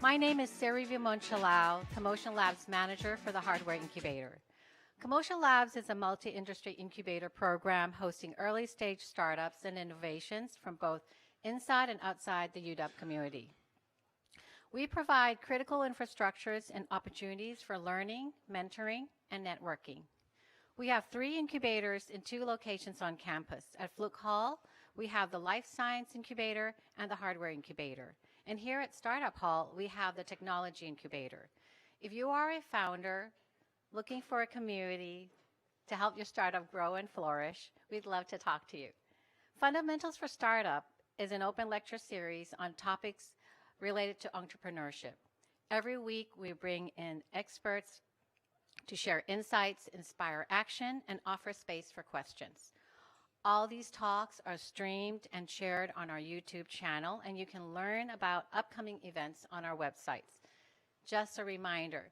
My name is Sari Vimonchalau, CoMotion Labs Manager for the Hardware Incubator. CoMotion Labs is a multi-industry incubator program hosting early-stage startups and innovations from both inside and outside the UW community. We provide critical infrastructures and opportunities for learning, mentoring, and networking. We have 3 incubators in 2 locations on campus. At Fluke Hall, we have the Life Science Incubator and the Hardware Incubator. And here at Startup Hall, we have the Technology Incubator. If you are a founder looking for a community to help your startup grow and flourish, we'd love to talk to you. Fundamentals for Startup is an open lecture series on topics related to entrepreneurship. Every week, we bring in experts to share insights, inspire action, and offer space for questions. All these talks are streamed and shared on our YouTube channel, and you can learn about upcoming events on our websites. Just a reminder,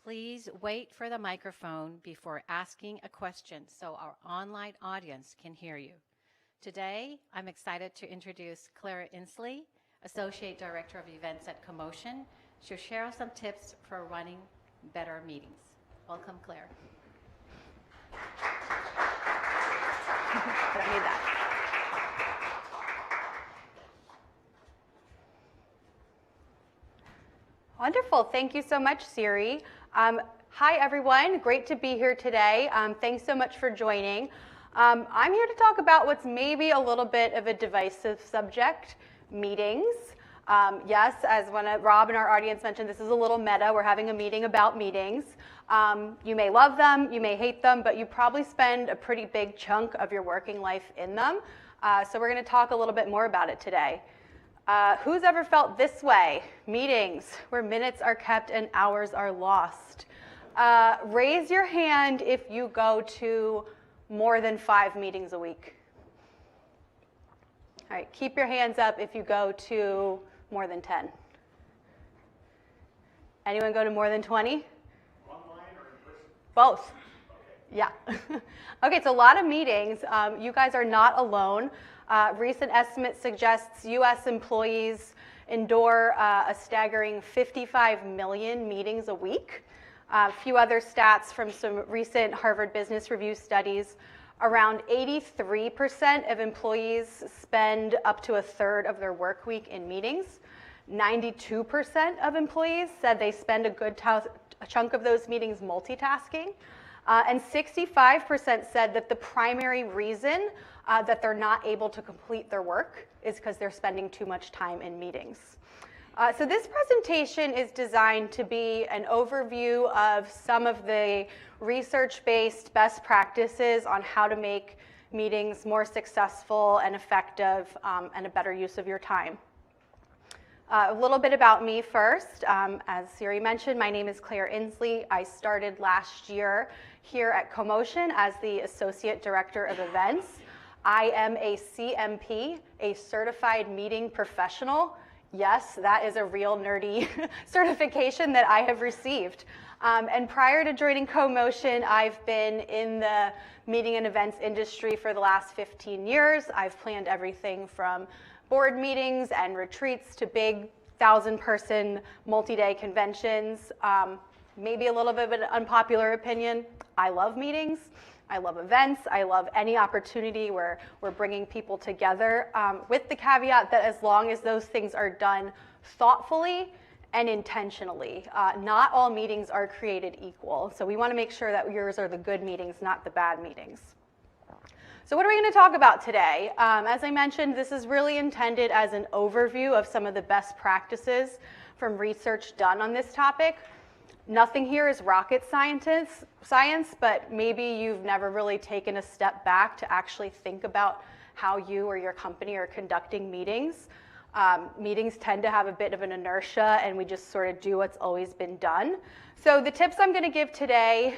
please wait for the microphone before asking a question so our online audience can hear you. Today, I'm excited to introduce Claire Inslee, Associate Director of Events at CoMotion. She'll share some tips for running better meetings. Welcome, Claire. I don't need that. Wonderful. Thank you so much, Siri. Hi, everyone. Great to be here today. Thanks so much for joining. I'm here to talk about what's maybe a little bit of a divisive subject, meetings. Yes, as Rob in our audience mentioned, this is a little meta. We're having a meeting about meetings. You may love them, you may hate them, but you probably spend a pretty big chunk of your working life in them. So we're going to talk a little bit more about it today. Who's ever felt this way? Meetings where minutes are kept and hours are lost. Raise your hand if you go to more than 5 meetings a week. All right, keep your hands up if you go to more than 10. Anyone go to more than 20? Online or in person? Both. Okay. Yeah. Okay, it's a lot of meetings. You guys are not alone. Recent estimates suggests U.S. employees endure a staggering 55 million meetings a week. A few other stats from some recent Harvard Business Review studies. Around 83% of employees spend up to a third of their work week in meetings. 92% of employees said they spend a good chunk of those meetings multitasking. And 65% said that the primary reason that they're not able to complete their work is because they're spending too much time in meetings. So this presentation is designed to be an overview of some of the research-based best practices on how to make meetings more successful and effective and a better use of your time. A little bit about me first. As Siri mentioned, my name is Claire Inslee. I started last year here at CoMotion as the Associate Director of Events. I am a CMP, a Certified Meeting Professional. Yes, that is a real nerdy certification that I have received. And prior to joining CoMotion, I've been in the meeting and events industry for the last 15 years. I've planned everything from board meetings and retreats to big 1,000-person multi-day conventions. Maybe a little bit of an unpopular opinion. I love meetings. I love events. I love any opportunity where we're bringing people together, with the caveat that as long as those things are done thoughtfully and intentionally. Not all meetings are created equal. So we want to make sure that yours are the good meetings, not the bad meetings. So what are we going to talk about today? As I mentioned, this is really intended as an overview of some of the best practices from research done on this topic. Nothing here is rocket science, but maybe you've never really taken a step back to actually think about how you or your company are conducting meetings. Meetings tend to have a bit of an inertia, and we just sort of do what's always been done. So the tips I'm going to give today,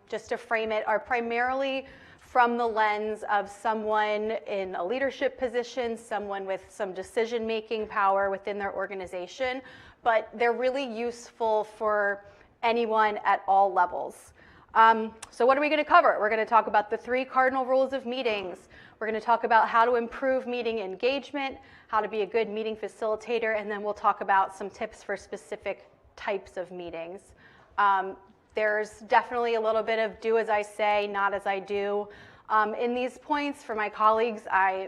just to frame it, are primarily from the lens of someone in a leadership position, someone with some decision-making power within their organization, but they're really useful for anyone at all levels. So what are we going to cover? We're going to talk about the 3 cardinal rules of meetings. We're going to talk about how to improve meeting engagement, how to be a good meeting facilitator, and then we'll talk about some tips for specific types of meetings. There's definitely a little bit of do as I say, not as I do. In these points, for my colleagues,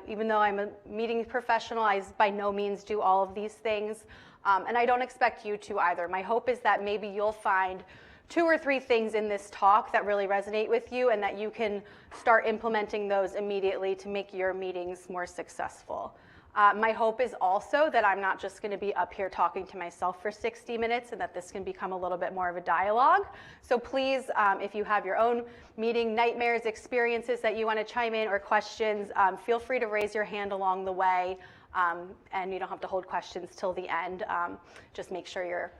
even though I'm a meeting professional, I by no means do all of these things, and I don't expect you to either. My hope is that maybe you'll find 2 or 3 things in this talk that really resonate with you and that you can start implementing those immediately to make your meetings more successful. My hope is also that I'm not just going to be up here talking to myself for 60 minutes and that this can become a little bit more of a dialogue. So please, if you have your own meeting nightmares, experiences that you want to chime in or questions, feel free to raise your hand along the way, and you don't have to hold questions till the end. Just make sure you're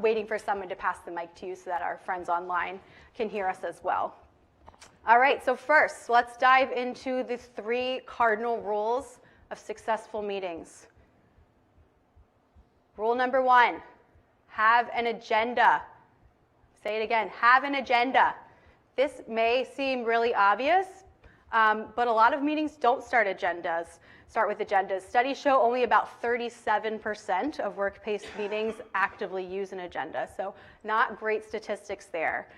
waiting for someone to pass the mic to you so that our friends online can hear us as well. All right, so first, let's dive into the 3 cardinal rules of successful meetings. Rule number 1, have an agenda. Say it again, have an agenda. This may seem really obvious, but a lot of meetings don't start with agendas. Studies show only about 37% of workplace meetings actively use an agenda, so not great statistics there.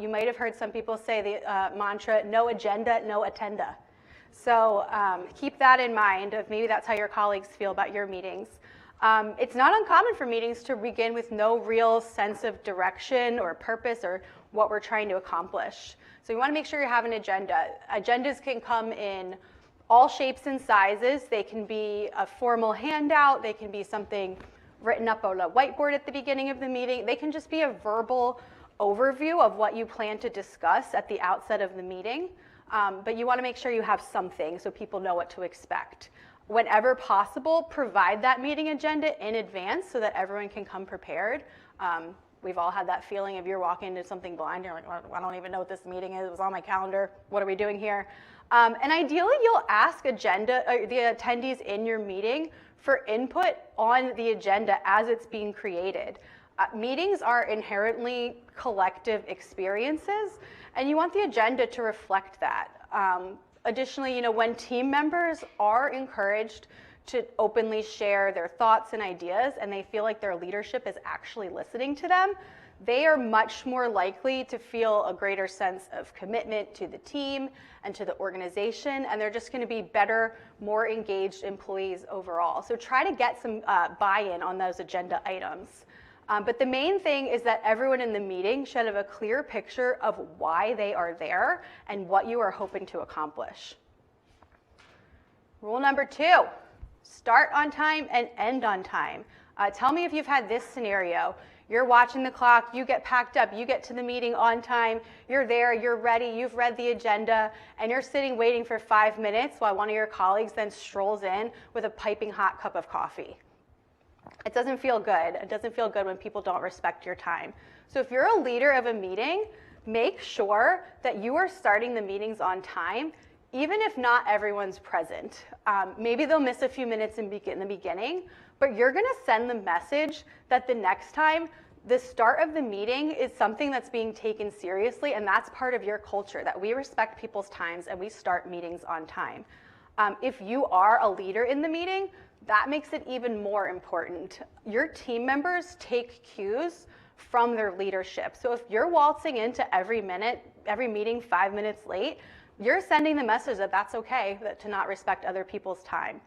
You might have heard some people say the mantra, no agenda, no attenda. So keep that in mind, if maybe that's how your colleagues feel about your meetings. It's not uncommon for meetings to begin with no real sense of direction or purpose or what we're trying to accomplish. So you want to make sure you have an agenda. Agendas can come in all shapes and sizes. They can be a formal handout. They can be something written up on a whiteboard at the beginning of the meeting. They can just be a verbal overview of what you plan to discuss at the outset of the meeting. But you want to make sure you have something so people know what to expect. Whenever possible, provide that meeting agenda in advance so that everyone can come prepared. We've all had that feeling if you're walking into something blind, you're like, well, I don't even know what this meeting is. It was on my calendar. What are we doing here? And ideally, you'll ask the attendees in your meeting for input on the agenda as it's being created. Meetings are inherently collective experiences, and you want the agenda to reflect that. Additionally, when team members are encouraged to openly share their thoughts and ideas, and they feel like their leadership is actually listening to them, they are much more likely to feel a greater sense of commitment to the team and to the organization, and they're just going to be better, more engaged employees overall. So try to get some buy-in on those agenda items. But the main thing is that everyone in the meeting should have a clear picture of why they are there and what you are hoping to accomplish. Rule number 2, start on time and end on time. Tell me if you've had this scenario. You're watching the clock, you get packed up, you get to the meeting on time, you're there, you're ready, you've read the agenda, and you're sitting waiting for 5 minutes while one of your colleagues then strolls in with a piping hot cup of coffee. It doesn't feel good. It doesn't feel good when people don't respect your time. So if you're a leader of a meeting, make sure that you are starting the meetings on time, even if not everyone's present. Maybe they'll miss a few minutes in the beginning, but you're going to send the message that the next time the start of the meeting is something that's being taken seriously, and that's part of your culture, that we respect people's times and we start meetings on time. If you are a leader in the meeting, that makes it even more important. Your team members take cues from their leadership. So if you're waltzing into every meeting 5 minutes late, you're sending the message that that's okay, to not respect other people's time.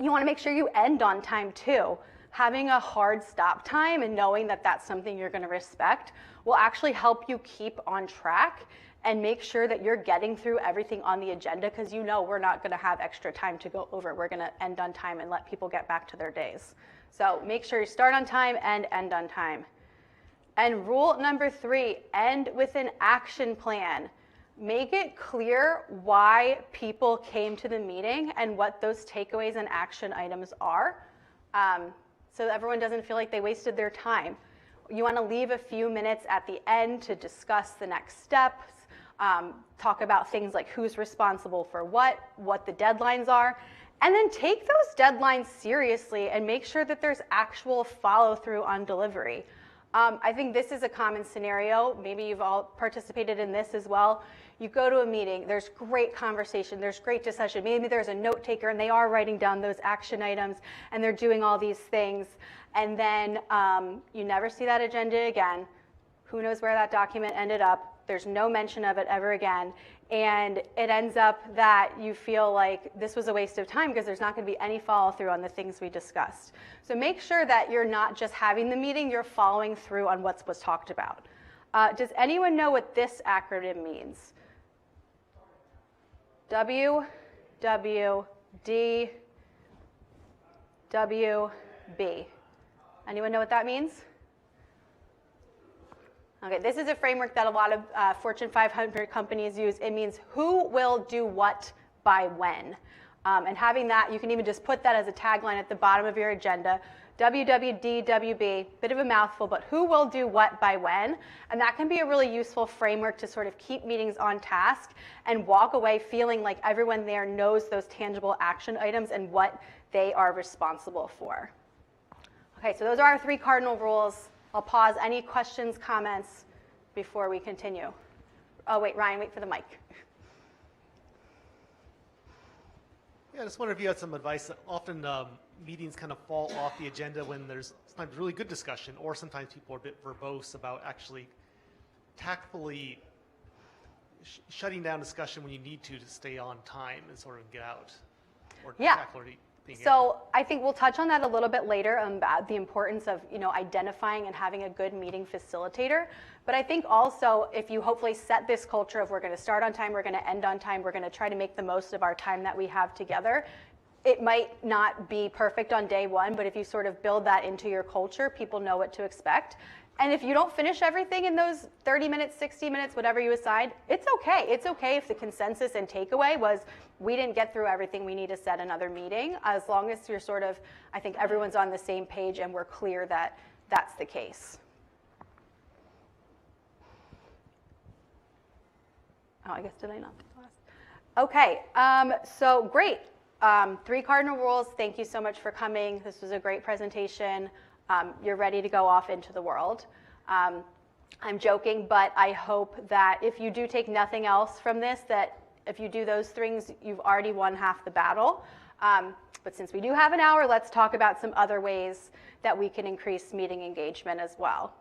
You want to make sure you end on time too. Having a hard stop time and knowing that that's something you're going to respect will actually help you keep on track and make sure that you're getting through everything on the agenda, because we're not going to have extra time to go over. We're going to end on time and let people get back to their days. So make sure you start on time and end on time. And rule number 3, end with an action plan. Make it clear why people came to the meeting and what those takeaways and action items are, so that everyone doesn't feel like they wasted their time. You want to leave a few minutes at the end to discuss the next steps, talk about things like who's responsible for what the deadlines are, and then take those deadlines seriously and make sure that there's actual follow-through on delivery. I think this is a common scenario. Maybe you've all participated in this as well. You go to a meeting, there's great conversation, there's great discussion. Maybe there's a note taker and they are writing down those action items and they're doing all these things. And then you never see that agenda again. Who knows where that document ended up? There's no mention of it ever again. And it ends up that you feel like this was a waste of time because there's not going to be any follow through on the things we discussed. So make sure that you're not just having the meeting, you're following through on what was talked about. Does anyone know what this acronym means? W, W, D, W, B. Anyone know what that means? Okay, this is a framework that a lot of Fortune 500 companies use. It means who will do what by when. And having that, you can even just put that as a tagline at the bottom of your agenda. WWDWB, bit of a mouthful, but who will do what by when? And that can be a really useful framework to sort of keep meetings on task and walk away feeling like everyone there knows those tangible action items and what they are responsible for. Okay, so those are our 3 cardinal rules. I'll pause. Any questions, comments before we continue? Oh, wait, Ryan, wait for the mic. Yeah, I just wonder if you had some advice. Often meetings kind of fall off the agenda when there's sometimes really good discussion, or sometimes people are a bit verbose about actually tactfully shutting down discussion when you need to stay on time and sort of get out. Or tactfully being So I think we'll touch on that a little bit later about the importance of identifying and having a good meeting facilitator. But I think also if you hopefully set this culture of we're going to start on time, we're going to end on time, we're going to try to make the most of our time that we have together. It might not be perfect on day one, but if you sort of build that into your culture, people know what to expect. And if you don't finish everything in those 30 minutes, 60 minutes, whatever you assign, it's okay. It's okay if the consensus and takeaway was we didn't get through everything, we need to set another meeting, as long as you're sort of, I think everyone's on the same page and we're clear that that's the case. Oh, I guess did I not? Okay, so great. 3 cardinal rules. Thank you so much for coming. This was a great presentation. You're ready to go off into the world. I'm joking, but I hope that if you do take nothing else from this, that if you do those things, you've already won half the battle. But since we do have an hour, let's talk about some other ways that we can increase meeting engagement as well.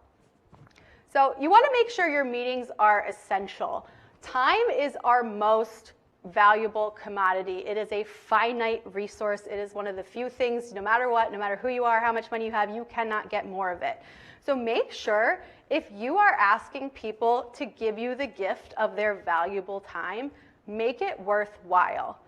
So you want to make sure your meetings are essential. Time is our most valuable commodity. It is a finite resource. It is one of the few things, no matter what, no matter who you are, how much money you have, you cannot get more of it. So make sure if you are asking people to give you the gift of their valuable time, make it worthwhile.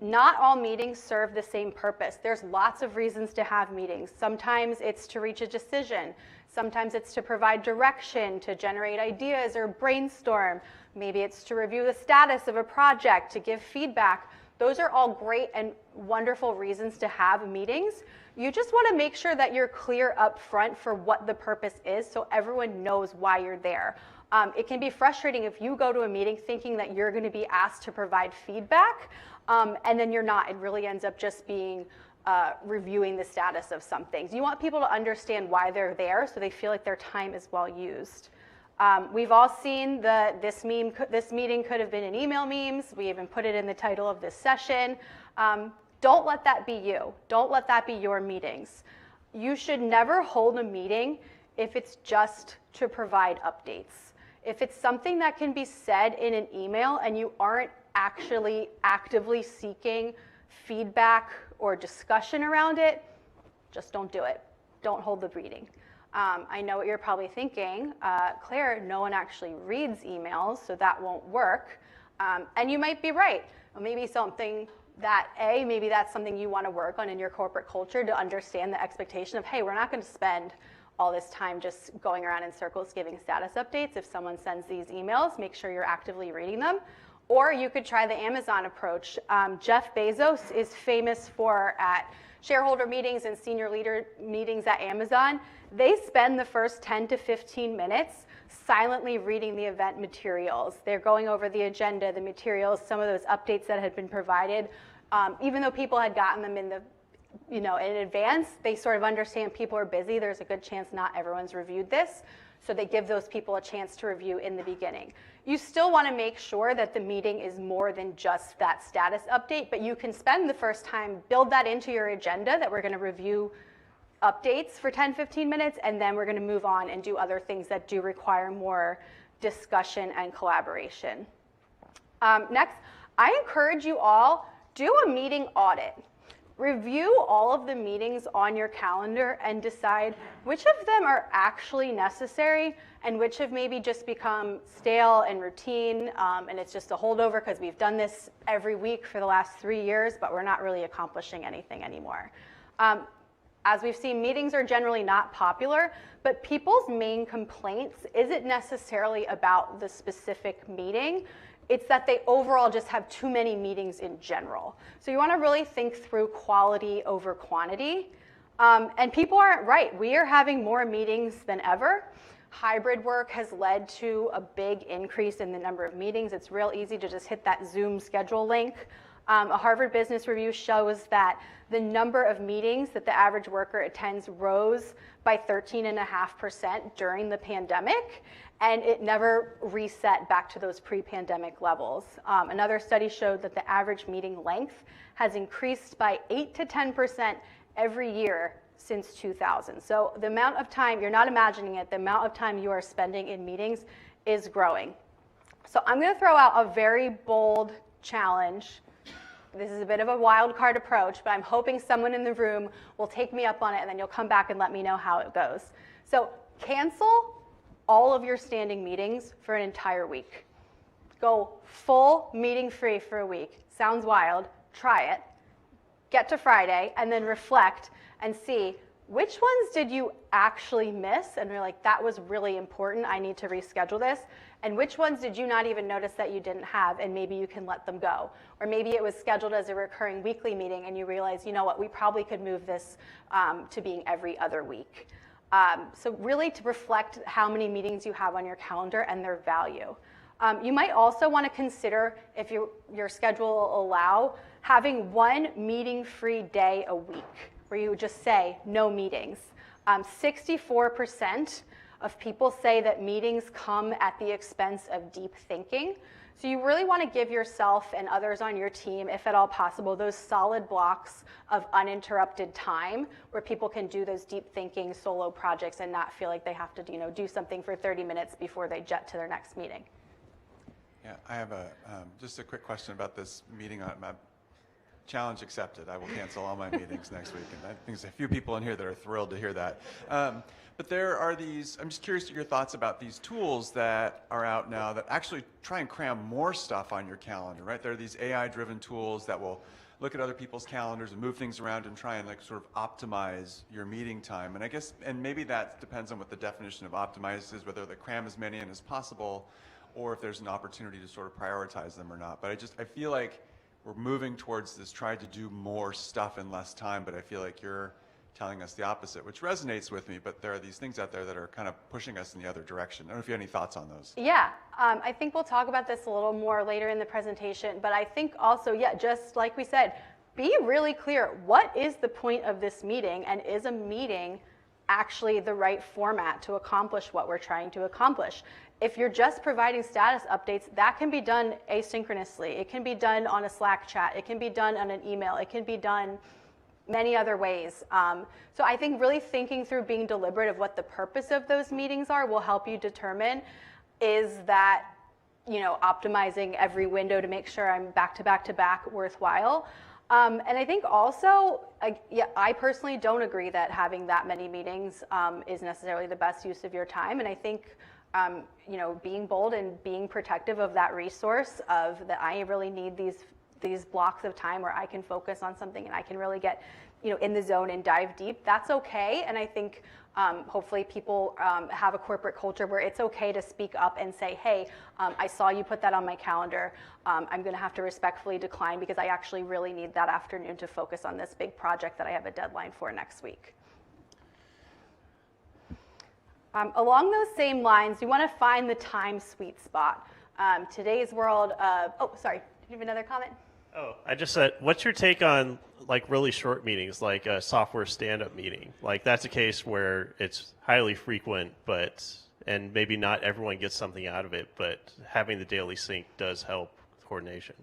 Not all meetings serve the same purpose. There's lots of reasons to have meetings. Sometimes it's to reach a decision. Sometimes it's to provide direction, to generate ideas or brainstorm. Maybe it's to review the status of a project, to give feedback. Those are all great and wonderful reasons to have meetings. You just want to make sure that you're clear up front for what the purpose is so everyone knows why you're there. It can be frustrating if you go to a meeting thinking that you're going to be asked to provide feedback, and then you're not. It really ends up just being reviewing the status of some things. You want people to understand why they're there so they feel like their time is well used. We've all seen this meeting could have been in email memes. We even put it in the title of this session. Don't let that be you. Don't let that be your meetings. You should never hold a meeting if it's just to provide updates. If it's something that can be said in an email and you aren't actually actively seeking feedback or discussion around it, just don't do it. Don't hold the meeting. I know what you're probably thinking, Claire, no one actually reads emails, so that won't work. And you might be right. Or maybe something that, maybe that's something you want to work on in your corporate culture to understand the expectation of, hey, we're not going to spend all this time just going around in circles giving status updates. If someone sends these emails, make sure you're actively reading them. Or you could try the Amazon approach. Jeff Bezos is famous for, at shareholder meetings and senior leader meetings at Amazon, they spend the first 10 to 15 minutes silently reading the event materials. They're going over the agenda, the materials, some of those updates that had been provided. Even though people had gotten them in the in advance, they sort of understand people are busy. There's a good chance not everyone's reviewed this. So they give those people a chance to review in the beginning. You still want to make sure that the meeting is more than just that status update, but you can spend the first time, build that into your agenda that we're going to review updates for 10, 15 minutes, and then we're going to move on and do other things that do require more discussion and collaboration. Next, I encourage you all, do a meeting audit. Review all of the meetings on your calendar and decide which of them are actually necessary and which have maybe just become stale and routine, and it's just a holdover because we've done this every week for the last 3 years, but we're not really accomplishing anything anymore. As we've seen, meetings are generally not popular, but people's main complaints isn't necessarily about the specific meeting. It's that they overall just have too many meetings in general. So you want to really think through quality over quantity. And people aren't right. We are having more meetings than ever. Hybrid work has led to a big increase in the number of meetings. It's real easy to just hit that Zoom schedule link. A Harvard Business Review shows that the number of meetings that the average worker attends rose by 13.5% during the pandemic, and it never reset back to those pre-pandemic levels. Another study showed that the average meeting length has increased by 8 to 10% every year since 2000. So the amount of time, you're not imagining it, the amount of time you are spending in meetings is growing. So I'm going to throw out a very bold challenge. This is a bit of a wild card approach, but I'm hoping someone in the room will take me up on it, and then you'll come back and let me know how it goes. So cancel all of your standing meetings for an entire week. Go full meeting free for a week. Sounds wild. Try it. Get to Friday and then reflect and see which ones did you actually miss and you're like, that was really important, I need to reschedule this, and which ones did you not even notice that you didn't have, and maybe you can let them go. Or maybe it was scheduled as a recurring weekly meeting and you realize, you know what, we probably could move this to being every other week. So really to reflect how many meetings you have on your calendar and their value. You might also want to consider, if your schedule will allow, having one meeting-free day a week where you just say no meetings. 64% of people say that meetings come at the expense of deep thinking. So you really want to give yourself and others on your team, if at all possible, those solid blocks of uninterrupted time where people can do those deep thinking solo projects and not feel like they have to do something for 30 minutes before they jet to their next meeting. Yeah, I have just a quick question about this meeting. Challenge accepted. I will cancel all my meetings next week. And I think there's a few people in here that are thrilled to hear that. But there are these, I'm just curious to your thoughts about these tools that are out now that actually try and cram more stuff on your calendar, right? There are these AI-driven tools that will look at other people's calendars and move things around and try and sort of optimize your meeting time. And I guess, and maybe that depends on what the definition of optimize is, whether they cram as many in as possible, or if there's an opportunity to sort of prioritize them or not. But I feel like we're moving towards this, trying to do more stuff in less time, but I feel like you're telling us the opposite, which resonates with me, but there are these things out there that are kind of pushing us in the other direction. I don't know if you have any thoughts on those. Yeah, I think we'll talk about this a little more later in the presentation, but I think also, yeah, just like we said, be really clear, what is the point of this meeting, and is a meeting actually the right format to accomplish what we're trying to accomplish? If you're just providing status updates, that can be done asynchronously. It can be done on a Slack chat. It can be done on an email. It can be done many other ways. So I think really thinking through, being deliberate of what the purpose of those meetings are will help you determine, is that optimizing every window to make sure I'm back to back to back worthwhile. And I think also, I personally don't agree that having that many meetings is necessarily the best use of your time. And I think being bold and being protective of that resource, of that I really need these blocks of time where I can focus on something and I can really get in the zone and dive deep, that's okay. And I think hopefully people have a corporate culture where it's okay to speak up and say, hey, I saw you put that on my calendar. I'm going to have to respectfully decline because I actually really need that afternoon to focus on this big project that I have a deadline for next week. Along those same lines, you want to find the time sweet spot. Today's world, oh, sorry, did you have another comment? Oh, I just said, what's your take on like really short meetings, like a software stand-up meeting? Like that's a case where it's highly frequent, and maybe not everyone gets something out of it, but having the daily sync does help coordination.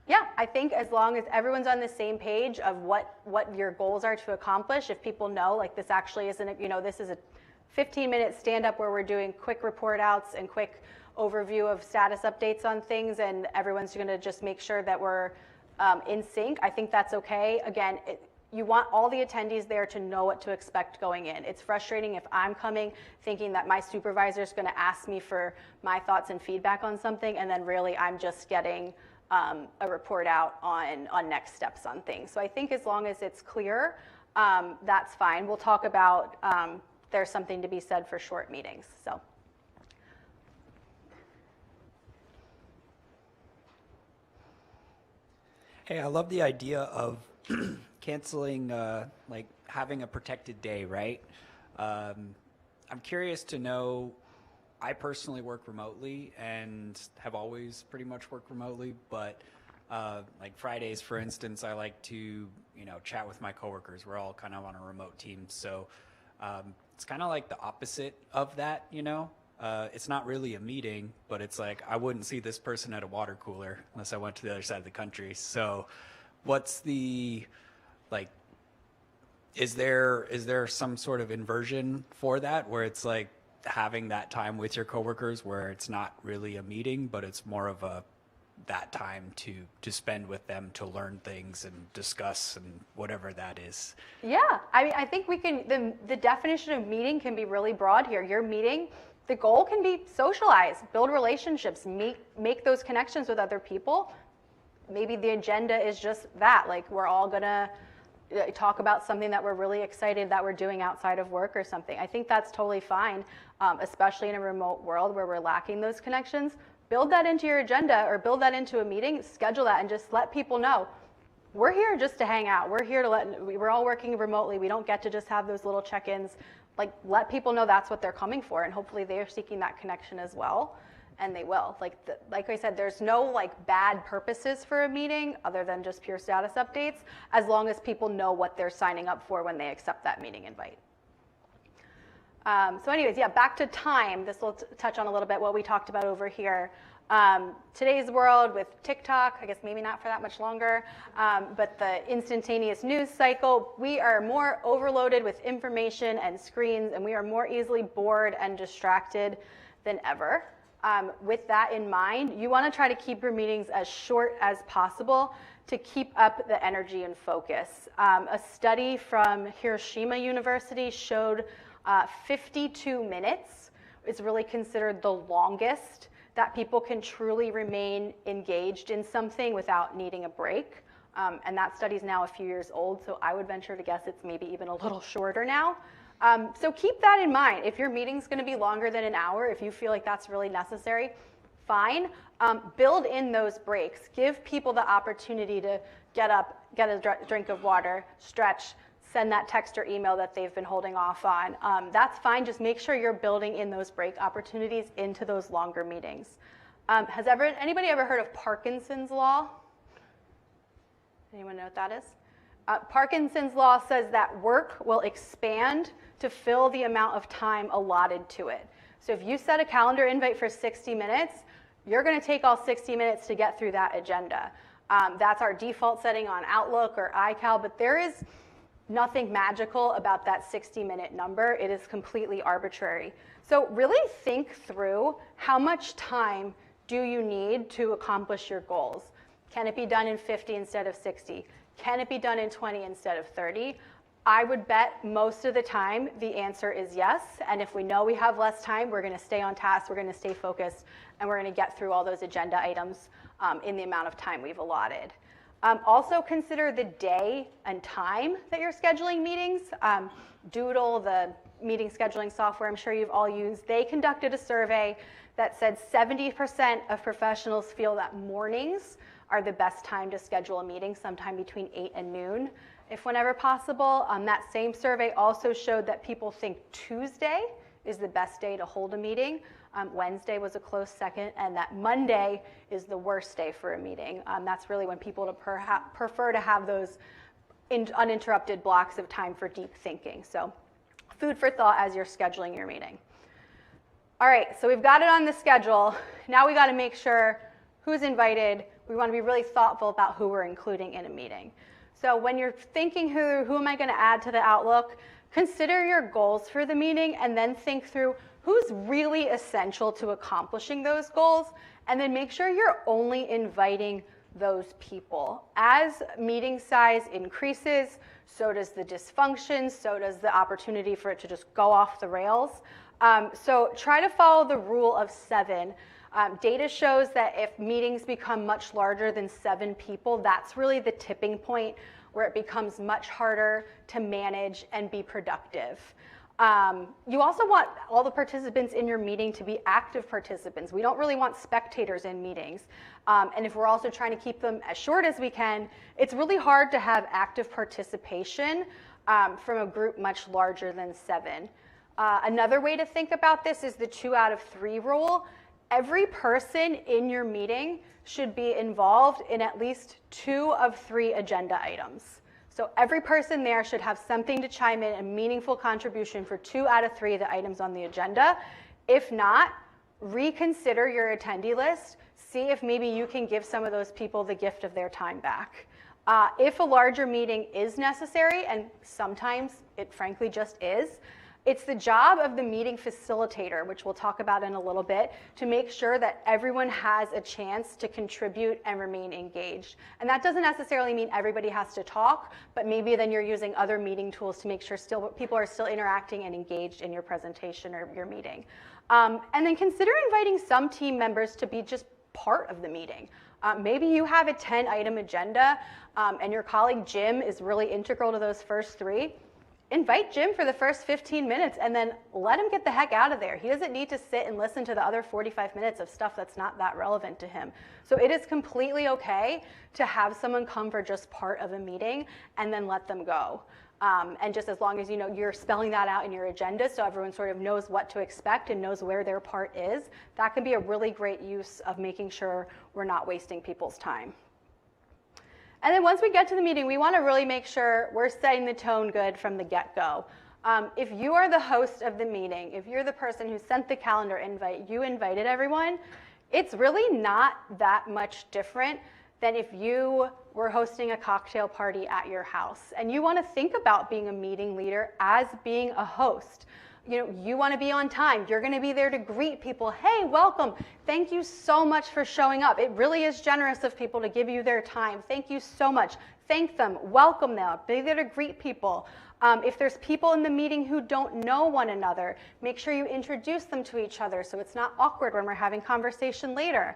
Yeah, I think as long as everyone's on the same page of what your goals are to accomplish, if people know like this actually isn't, this is a 15-minute stand-up where we're doing quick report outs and quick overview of status updates on things, and everyone's going to just make sure that we're in sync, I think that's okay. Again, you want all the attendees there to know what to expect going in. It's frustrating if I'm coming thinking that my supervisor is going to ask me for my thoughts and feedback on something, and then really I'm just getting a report out on next steps on things. So I think as long as it's clear, that's fine. We'll talk about there's something to be said for short meetings. So. Hey, I love the idea of canceling, like having a protected day, right? I'm curious to know, I personally work remotely and have always pretty much worked remotely, but like Fridays, for instance, I like to, chat with my coworkers. We're all kind of on a remote team. So it's kind of like the opposite of that, It's not really a meeting, but it's like I wouldn't see this person at a water cooler unless I went to the other side of the country. So what's the, like, is there some sort of inversion for that where it's like having that time with your coworkers where it's not really a meeting, but it's more of that time to spend with them to learn things and discuss and whatever that is? Yeah, I think we can, the definition of meeting can be really broad here. Your meeting, the goal can be socialize, build relationships, make those connections with other people. Maybe the agenda is just that, like we're all gonna talk about something that we're really excited that we're doing outside of work or something. I think that's totally fine, especially in a remote world where we're lacking those connections. Build that into your agenda or build that into a meeting, schedule that, and just let people know, we're here just to hang out. We're here we're all working remotely. We don't get to just have those little check-ins. Like, let people know that's what they're coming for, and hopefully they're seeking that connection as well, and they will. Like I said, there's no like bad purposes for a meeting other than just pure status updates, as long as people know what they're signing up for when they accept that meeting invite. So anyways, yeah, back to time. This will touch on a little bit what we talked about over here. Today's world with TikTok, I guess maybe not for that much longer, but the instantaneous news cycle, we are more overloaded with information and screens, and we are more easily bored and distracted than ever. With that in mind, you want to try to keep your meetings as short as possible to keep up the energy and focus. A study from Hiroshima University showed 52 minutes is really considered the longest that people can truly remain engaged in something without needing a break. And that study is now a few years old, so I would venture to guess it's maybe even a little shorter now. So keep that in mind. If your meeting's going to be longer than an hour, if you feel like that's really necessary, fine. Build in those breaks. Give people the opportunity to get up, get a drink of water, stretch, send that text or email that they've been holding off on. That's fine. Just make sure you're building in those break opportunities into those longer meetings. Has anybody ever heard of Parkinson's law? Anyone know what that is? Parkinson's law says that work will expand to fill the amount of time allotted to it. So if you set a calendar invite for 60 minutes, you're going to take all 60 minutes to get through that agenda. That's our default setting on Outlook or iCal, but there is nothing magical about that 60-minute number. It is completely arbitrary. So really think through how much time do you need to accomplish your goals. Can it be done in 50 instead of 60? Can it be done in 20 instead of 30? I would bet most of the time the answer is yes. And if we know we have less time, we're going to stay on task, we're going to stay focused, and we're going to get through all those agenda items in the amount of time we've allotted. Also consider the day and time that you're scheduling meetings. Doodle, the meeting scheduling software I'm sure you've all used, they conducted a survey that said 70% of professionals feel that mornings are the best time to schedule a meeting, sometime between 8 and noon, if whenever possible. That same survey also showed that people think Tuesday is the best day to hold a meeting. Wednesday was a close second, and that Monday is the worst day for a meeting. That's really when people prefer to have those uninterrupted blocks of time for deep thinking. So food for thought as you're scheduling your meeting. All right, so we've got it on the schedule. Now we got to make sure who's invited. We want to be really thoughtful about who we're including in a meeting. So when you're thinking who am I going to add to the Outlook, consider your goals for the meeting and then think through who's really essential to accomplishing those goals, and then make sure you're only inviting those people. As meeting size increases, so does the dysfunction, so does the opportunity for it to just go off the rails. So try to follow the rule of 7. Data shows that if meetings become much larger than 7 people, that's really the tipping point where it becomes much harder to manage and be productive. You also want all the participants in your meeting to be active participants. We don't really want spectators in meetings. And if we're also trying to keep them as short as we can, it's really hard to have active participation from a group much larger than 7. Another way to think about this is the 2 out of 3 rule. Every person in your meeting should be involved in at least 2 of 3 agenda items. So every person there should have something to chime in, a meaningful contribution for 2 out of 3 of the items on the agenda. If not, reconsider your attendee list. See if maybe you can give some of those people the gift of their time back. If a larger meeting is necessary, and sometimes it frankly just is, it's the job of the meeting facilitator, which we'll talk about in a little bit, to make sure that everyone has a chance to contribute and remain engaged. And that doesn't necessarily mean everybody has to talk, but maybe then you're using other meeting tools to make sure people are still interacting and engaged in your presentation or your meeting. And then consider inviting some team members to be just part of the meeting. Maybe you have a 10-item agenda and your colleague Jim is really integral to those first 3. Invite Jim for the first 15 minutes and then let him get the heck out of there. He doesn't need to sit and listen to the other 45 minutes of stuff that's not that relevant to him. So it is completely okay to have someone come for just part of a meeting and then let them go. And just as long as you're spelling that out in your agenda so everyone sort of knows what to expect and knows where their part is, that can be a really great use of making sure we're not wasting people's time. And then once we get to the meeting, we want to really make sure we're setting the tone good from the get-go. If you are the host of the meeting, if you're the person who sent the calendar invite, you invited everyone, it's really not that much different than if you were hosting a cocktail party at your house. And you want to think about being a meeting leader as being a host. You want to be on time. You're going to be there to greet people. Hey, welcome. Thank you so much for showing up. It really is generous of people to give you their time. Thank you so much. Thank them. Welcome them. Be there to greet people. If there's people in the meeting who don't know one another, make sure you introduce them to each other so it's not awkward when we're having conversation later.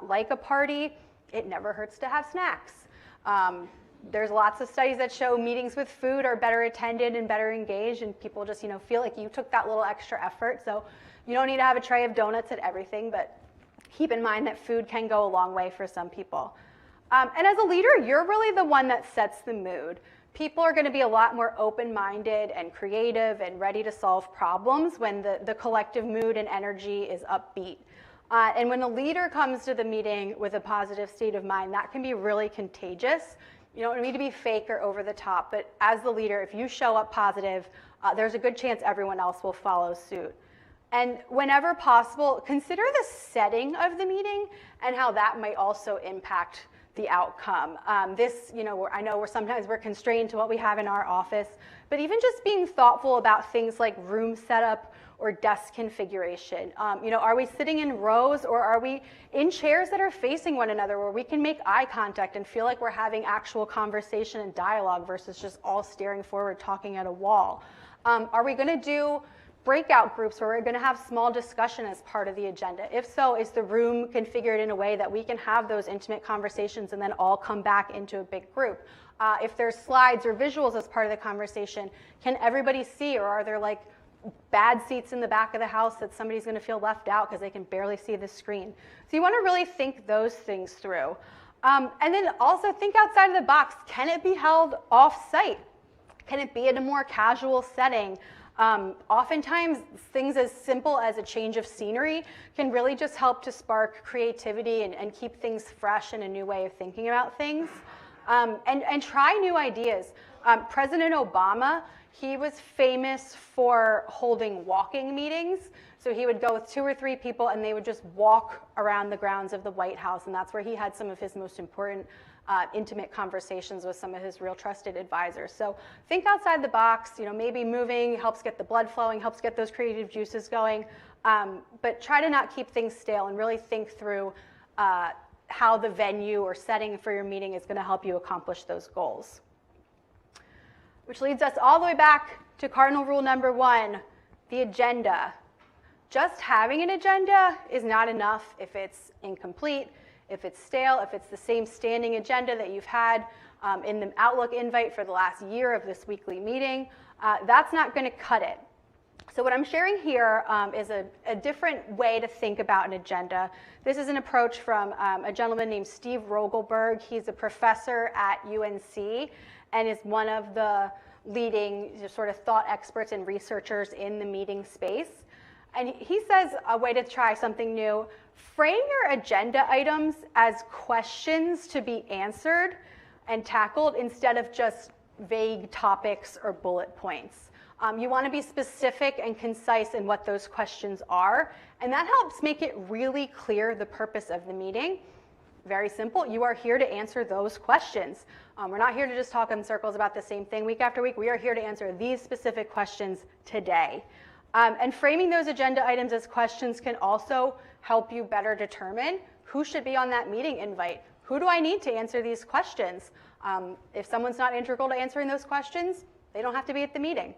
Like a party, it never hurts to have snacks. There's lots of studies that show meetings with food are better attended and better engaged, and people just feel like you took that little extra effort. So you don't need to have a tray of donuts at everything, but keep in mind that food can go a long way for some people. And as a leader, you're really the one that sets the mood. People are going to be a lot more open-minded and creative and ready to solve problems when the collective mood and energy is upbeat. And when a leader comes to the meeting with a positive state of mind, that can be really contagious. You don't need to be fake or over the top, but as the leader, if you show up positive, there's a good chance everyone else will follow suit. And whenever possible, consider the setting of the meeting and how that might also impact the outcome. I know sometimes we're constrained to what we have in our office, but even just being thoughtful about things like room setup or desk configuration. Are we sitting in rows or are we in chairs that are facing one another where we can make eye contact and feel like we're having actual conversation and dialogue versus just all staring forward talking at a wall? Are we going to do breakout groups where we're going to have small discussion as part of the agenda? If so, is the room configured in a way that we can have those intimate conversations and then all come back into a big group? If there's slides or visuals as part of the conversation, can everybody see, or are there bad seats in the back of the house that somebody's going to feel left out because they can barely see the screen? So you want to really think those things through. And then also think outside of the box. Can it be held off-site? Can it be in a more casual setting? Oftentimes, things as simple as a change of scenery can really just help to spark creativity and keep things fresh and a new way of thinking about things. And try new ideas. President Obama, he was famous for holding walking meetings. So he would go with 2 or 3 people and they would just walk around the grounds of the White House. And that's where he had some of his most important intimate conversations with some of his real trusted advisors. So think outside the box, maybe moving helps get the blood flowing, helps get those creative juices going. But try to not keep things stale and really think through how the venue or setting for your meeting is going to help you accomplish those goals. Which leads us all the way back to cardinal rule number 1, the agenda. Just having an agenda is not enough if it's incomplete, if it's stale, if it's the same standing agenda that you've had in the Outlook invite for the last year of this weekly meeting. That's not going to cut it. So what I'm sharing here is a different way to think about an agenda. This is an approach from a gentleman named Steve Rogelberg. He's a professor at UNC and is one of the leading sort of thought experts and researchers in the meeting space. And he says a way to try something new, frame your agenda items as questions to be answered and tackled instead of just vague topics or bullet points. You want to be specific and concise in what those questions are, and that helps make it really clear the purpose of the meeting. Very simple. You are here to answer those questions. We're not here to just talk in circles about the same thing week after week. We are here to answer these specific questions today. And framing those agenda items as questions can also help you better determine who should be on that meeting invite. Who do I need to answer these questions? If someone's not integral to answering those questions, they don't have to be at the meeting.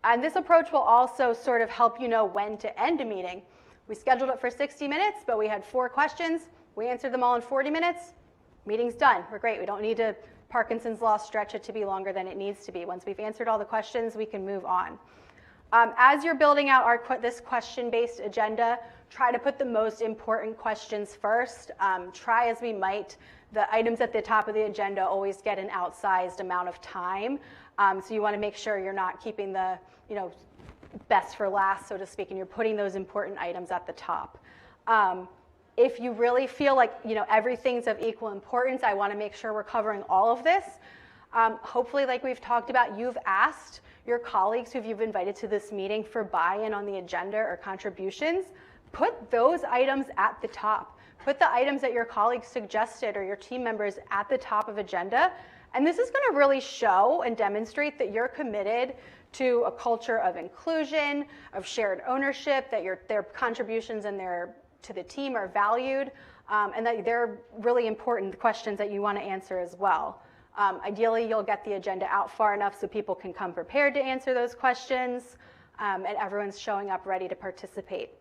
And this approach will also sort of help you know when to end a meeting. We scheduled it for 60 minutes, but we had 4 questions. We answered them all in 40 minutes. Meeting's done. We're great. We don't need to Parkinson's law stretch it to be longer than it needs to be. Once we've answered all the questions, we can move on. As you're building out this question-based agenda, try to put the most important questions first. Try as we might, the items at the top of the agenda always get an outsized amount of time. So you want to make sure you're not keeping the best for last, so to speak, and you're putting those important items at the top. If you really feel like everything's of equal importance, I want to make sure we're covering all of this. Hopefully, like we've talked about, you've asked your colleagues who you've invited to this meeting for buy-in on the agenda or contributions. Put those items at the top. Put the items that your colleagues suggested or your team members at the top of agenda. And this is going to really show and demonstrate that you're committed to a culture of inclusion, of shared ownership, that their contributions and to the team are valued, and that they're really important questions that you want to answer as well. Ideally, you'll get the agenda out far enough so people can come prepared to answer those questions, and everyone's showing up ready to participate.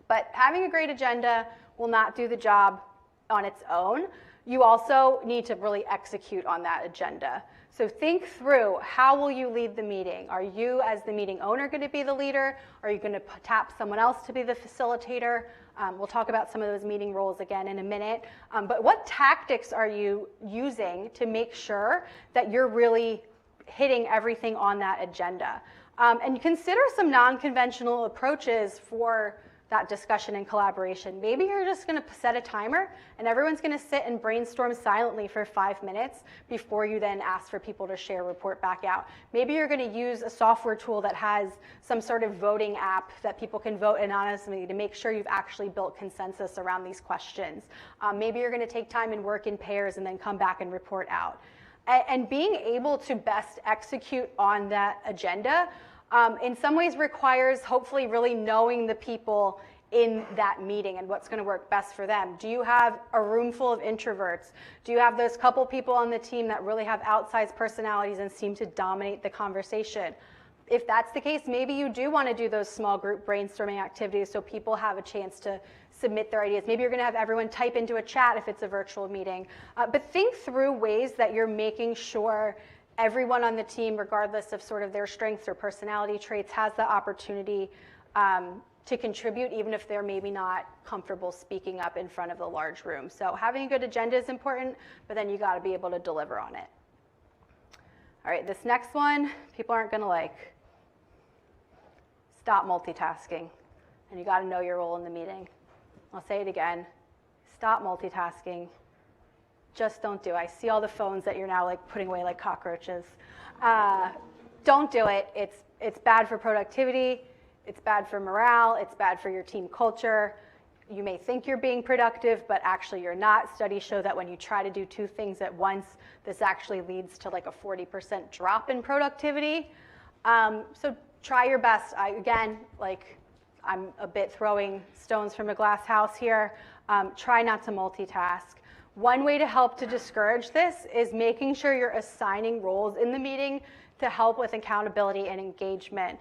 But having a great agenda will not do the job on its own. You also need to really execute on that agenda. So think through, how will you lead the meeting? Are you, as the meeting owner, going to be the leader? Are you going to tap someone else to be the facilitator? We'll talk about some of those meeting roles again in a minute. But what tactics are you using to make sure that you're really hitting everything on that agenda? And consider some non-conventional approaches for that discussion and collaboration. Maybe you're just going to set a timer and everyone's going to sit and brainstorm silently for 5 minutes before you then ask for people to share, report back out. Maybe you're going to use a software tool that has some sort of voting app that people can vote anonymously to make sure you've actually built consensus around these questions. Maybe you're going to take time and work in pairs and then come back and report out. And being able to best execute on that agenda in some ways requires hopefully really knowing the people in that meeting and what's going to work best for them. Do you have a room full of introverts? Do you have those couple people on the team that really have outsized personalities and seem to dominate the conversation? If that's the case, maybe you do want to do those small group brainstorming activities so people have a chance to submit their ideas. Maybe you're going to have everyone type into a chat if it's a virtual meeting. But think through ways that you're making sure everyone on the team, regardless of sort of their strengths or personality traits, has the opportunity to contribute, even if they're maybe not comfortable speaking up in front of the large room. So having a good agenda is important, but then you got to be able to deliver on it. All right, this next one, people aren't going to like. stop multitasking. And you got to know your role in the meeting. I'll say it again. Stop multitasking. Just don't do it. I see all the phones that you're now like putting away like cockroaches. Don't do it. It's bad for productivity. It's bad for morale. It's bad for your team culture. You may think you're being productive, but actually you're not. Studies show that when you try to do two things at once, this actually leads to like a 40% drop in productivity. So try your best. I'm a bit throwing stones from a glass house here. Try not to multitask. One way to help to discourage this is making sure you're assigning roles in the meeting to help with accountability and engagement.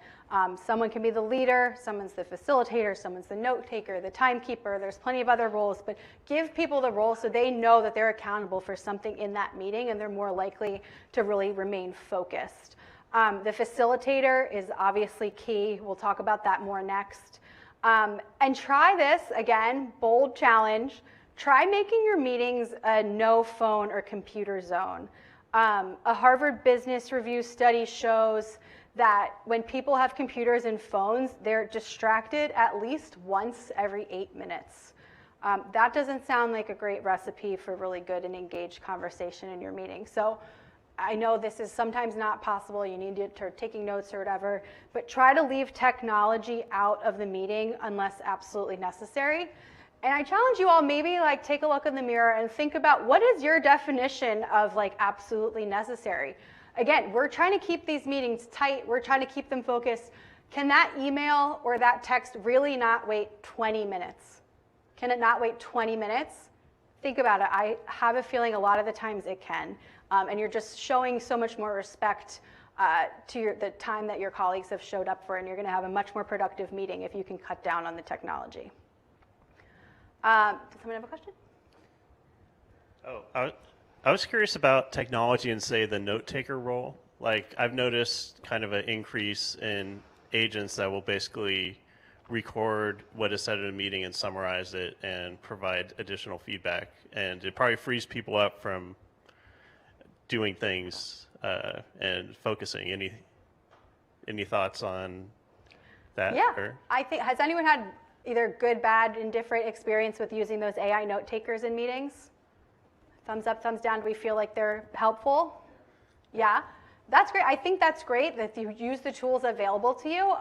Someone can be the leader, someone's the facilitator, someone's the note taker, the timekeeper. There's plenty of other roles, but give people the role so they know that they're accountable for something in that meeting and they're more likely to really remain focused. The facilitator is obviously key. We'll talk about that more next. And try this, again, bold challenge. Try making your meetings a no phone or computer zone. A Harvard Business Review study shows that when people have computers and phones, they're distracted at least once every 8 minutes. That doesn't sound like a great recipe for really good and engaged conversation in your meeting. So I know this is sometimes not possible. You need to start taking notes or whatever, but try to leave technology out of the meeting unless absolutely necessary. And I challenge you all, maybe like take a look in the mirror and think about what is your definition of like absolutely necessary. Again, we're trying to keep these meetings tight. We're trying to keep them focused. Can that email or that text really not wait 20 minutes? Can it not wait 20 minutes? Think about it. I have a feeling a lot of the times it can. And you're just showing so much more respect to the time that your colleagues have showed up for, and you're going to have a much more productive meeting if you can cut down on the technology. Does someone have a question? Oh, I was curious about technology and, say, the note-taker role. Like, I've noticed kind of an increase in agents that will basically record what is said in a meeting and summarize it and provide additional feedback. And it probably frees people up from doing things and focusing. Any thoughts on that? Yeah, or? I think, has anyone had either good, bad, indifferent experience with using those AI note takers in meetings? Thumbs up, thumbs down. Do we feel like they're helpful? Yeah, that's great. I think that's great that you use the tools available to you.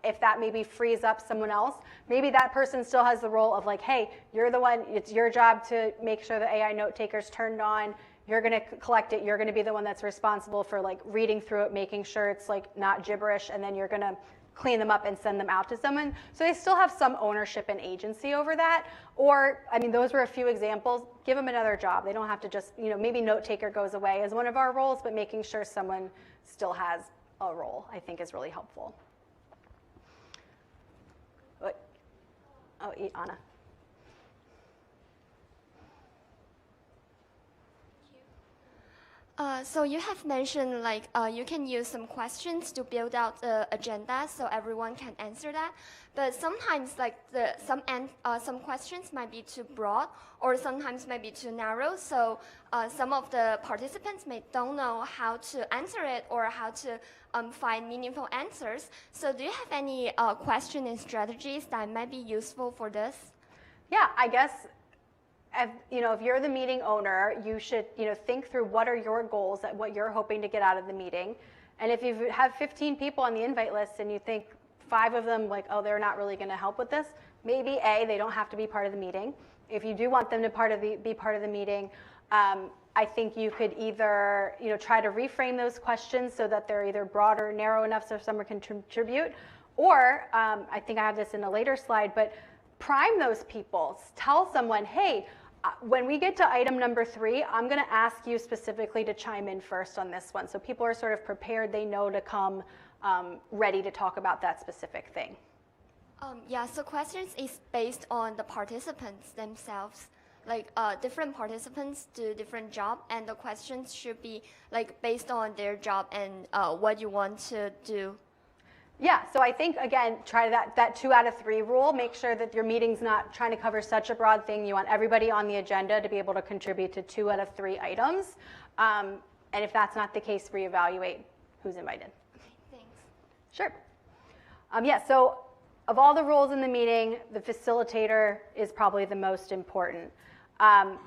If that maybe frees up someone else, maybe that person still has the role of like, hey, you're the one, it's your job to make sure the AI note taker's turned on. You're going to collect it. You're going to be the one that's responsible for like reading through it, making sure it's like not gibberish, and then you're going to clean them up and send them out to someone. So they still have some ownership and agency over that. Or, I mean, those were a few examples. Give them another job. They don't have to just, maybe note taker goes away as one of our roles, but making sure someone still has a role, I think, is really helpful. Oh, Anna. So you have mentioned like you can use some questions to build out the agenda so everyone can answer that. But sometimes like some questions might be too broad or sometimes might be too narrow. So some of the participants don't know how to answer it or how to find meaningful answers. So do you have any question and strategies that might be useful for this? Yeah, I guess. If you're the meeting owner, you should think through what are your goals, what you're hoping to get out of the meeting. And if you have 15 people on the invite list and you think 5 of them like, oh, they're not really going to help with this, maybe they don't have to be part of the meeting. If you do want them to be part of the meeting, I think you could either try to reframe those questions so that they're either broad or narrow enough so someone can contribute, or I think I have this in a later slide, but prime those people. Tell someone, hey, when we get to item number 3, I'm going to ask you specifically to chime in first on this one. So people are sort of prepared. They know to come ready to talk about that specific thing. Yeah, so questions is based on the participants themselves. Like different participants do different job, and the questions should be like based on their job and what you want to do. Yeah, so I think, again, try that 2 out of 3 rule. Make sure that your meeting's not trying to cover such a broad thing. You want everybody on the agenda to be able to contribute to 2 out of 3 items. And if that's not the case, reevaluate who's invited. Okay, thanks. Sure. Yeah, so of all the roles in the meeting, the facilitator is probably the most important.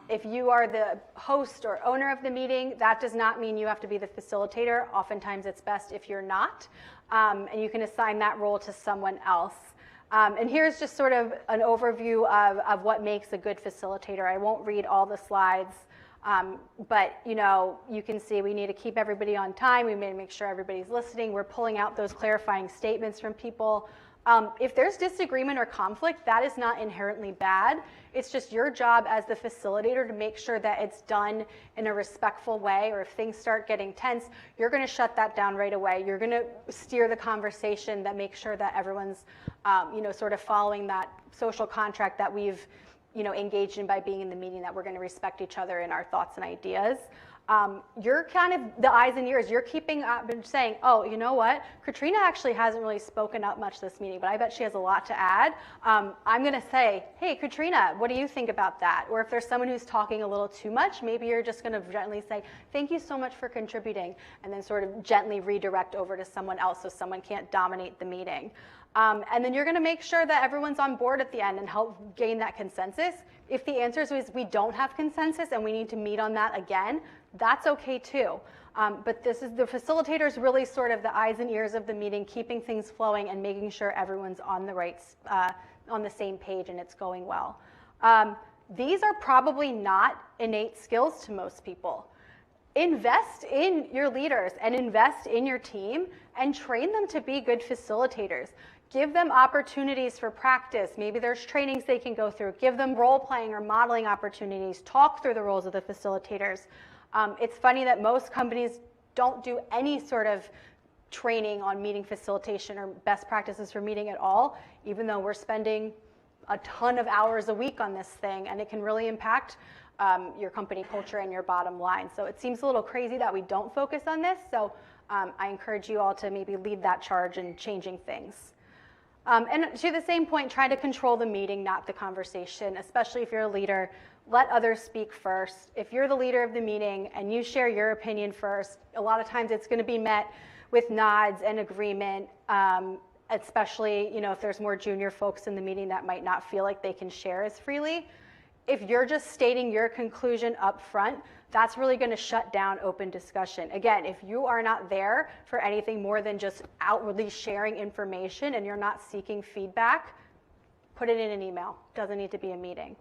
If you are the host or owner of the meeting, that does not mean you have to be the facilitator. Oftentimes it's best if you're not, and you can assign that role to someone else. And here's just sort of an overview of what makes a good facilitator. I won't read all the slides, but you can see we need to keep everybody on time. We need to make sure everybody's listening. We're pulling out those clarifying statements from people. If there's disagreement or conflict, that is not inherently bad. It's just your job as the facilitator to make sure that it's done in a respectful way, or if things start getting tense, you're going to shut that down right away. You're going to steer the conversation that makes sure that everyone's sort of following that social contract that we've engaged in by being in the meeting, that we're going to respect each other in our thoughts and ideas. You're kind of the eyes and ears. You're keeping up and saying, oh, you know what? Katrina actually hasn't really spoken up much this meeting, but I bet she has a lot to add. I'm going to say, hey, Katrina, what do you think about that? Or if there's someone who's talking a little too much, maybe you're just going to gently say, thank you so much for contributing, and then sort of gently redirect over to someone else so someone can't dominate the meeting. And then you're going to make sure that everyone's on board at the end and help gain that consensus. If the answer is we don't have consensus and we need to meet on that again, that's okay too. But this is the facilitator's really sort of the eyes and ears of the meeting, keeping things flowing and making sure everyone's on the same page and it's going well. These are probably not innate skills to most people. Invest in your leaders and invest in your team and train them to be good facilitators. Give them opportunities for practice. Maybe there's trainings they can go through. Give them role-playing or modeling opportunities. Talk through the roles of the facilitators. It's funny that most companies don't do any sort of training on meeting facilitation or best practices for meeting at all, even though we're spending a ton of hours a week on this thing, and it can really impact your company culture and your bottom line. So it seems a little crazy that we don't focus on this, so I encourage you all to maybe lead that charge in changing things. And to the same point, try to control the meeting, not the conversation, especially if you're a leader. Let others speak first. If you're the leader of the meeting and you share your opinion first, a lot of times it's going to be met with nods and agreement, especially if there's more junior folks in the meeting that might not feel like they can share as freely. If you're just stating your conclusion up front, that's really going to shut down open discussion. Again, if you are not there for anything more than just outwardly sharing information and you're not seeking feedback, put it in an email. Doesn't need to be a meeting.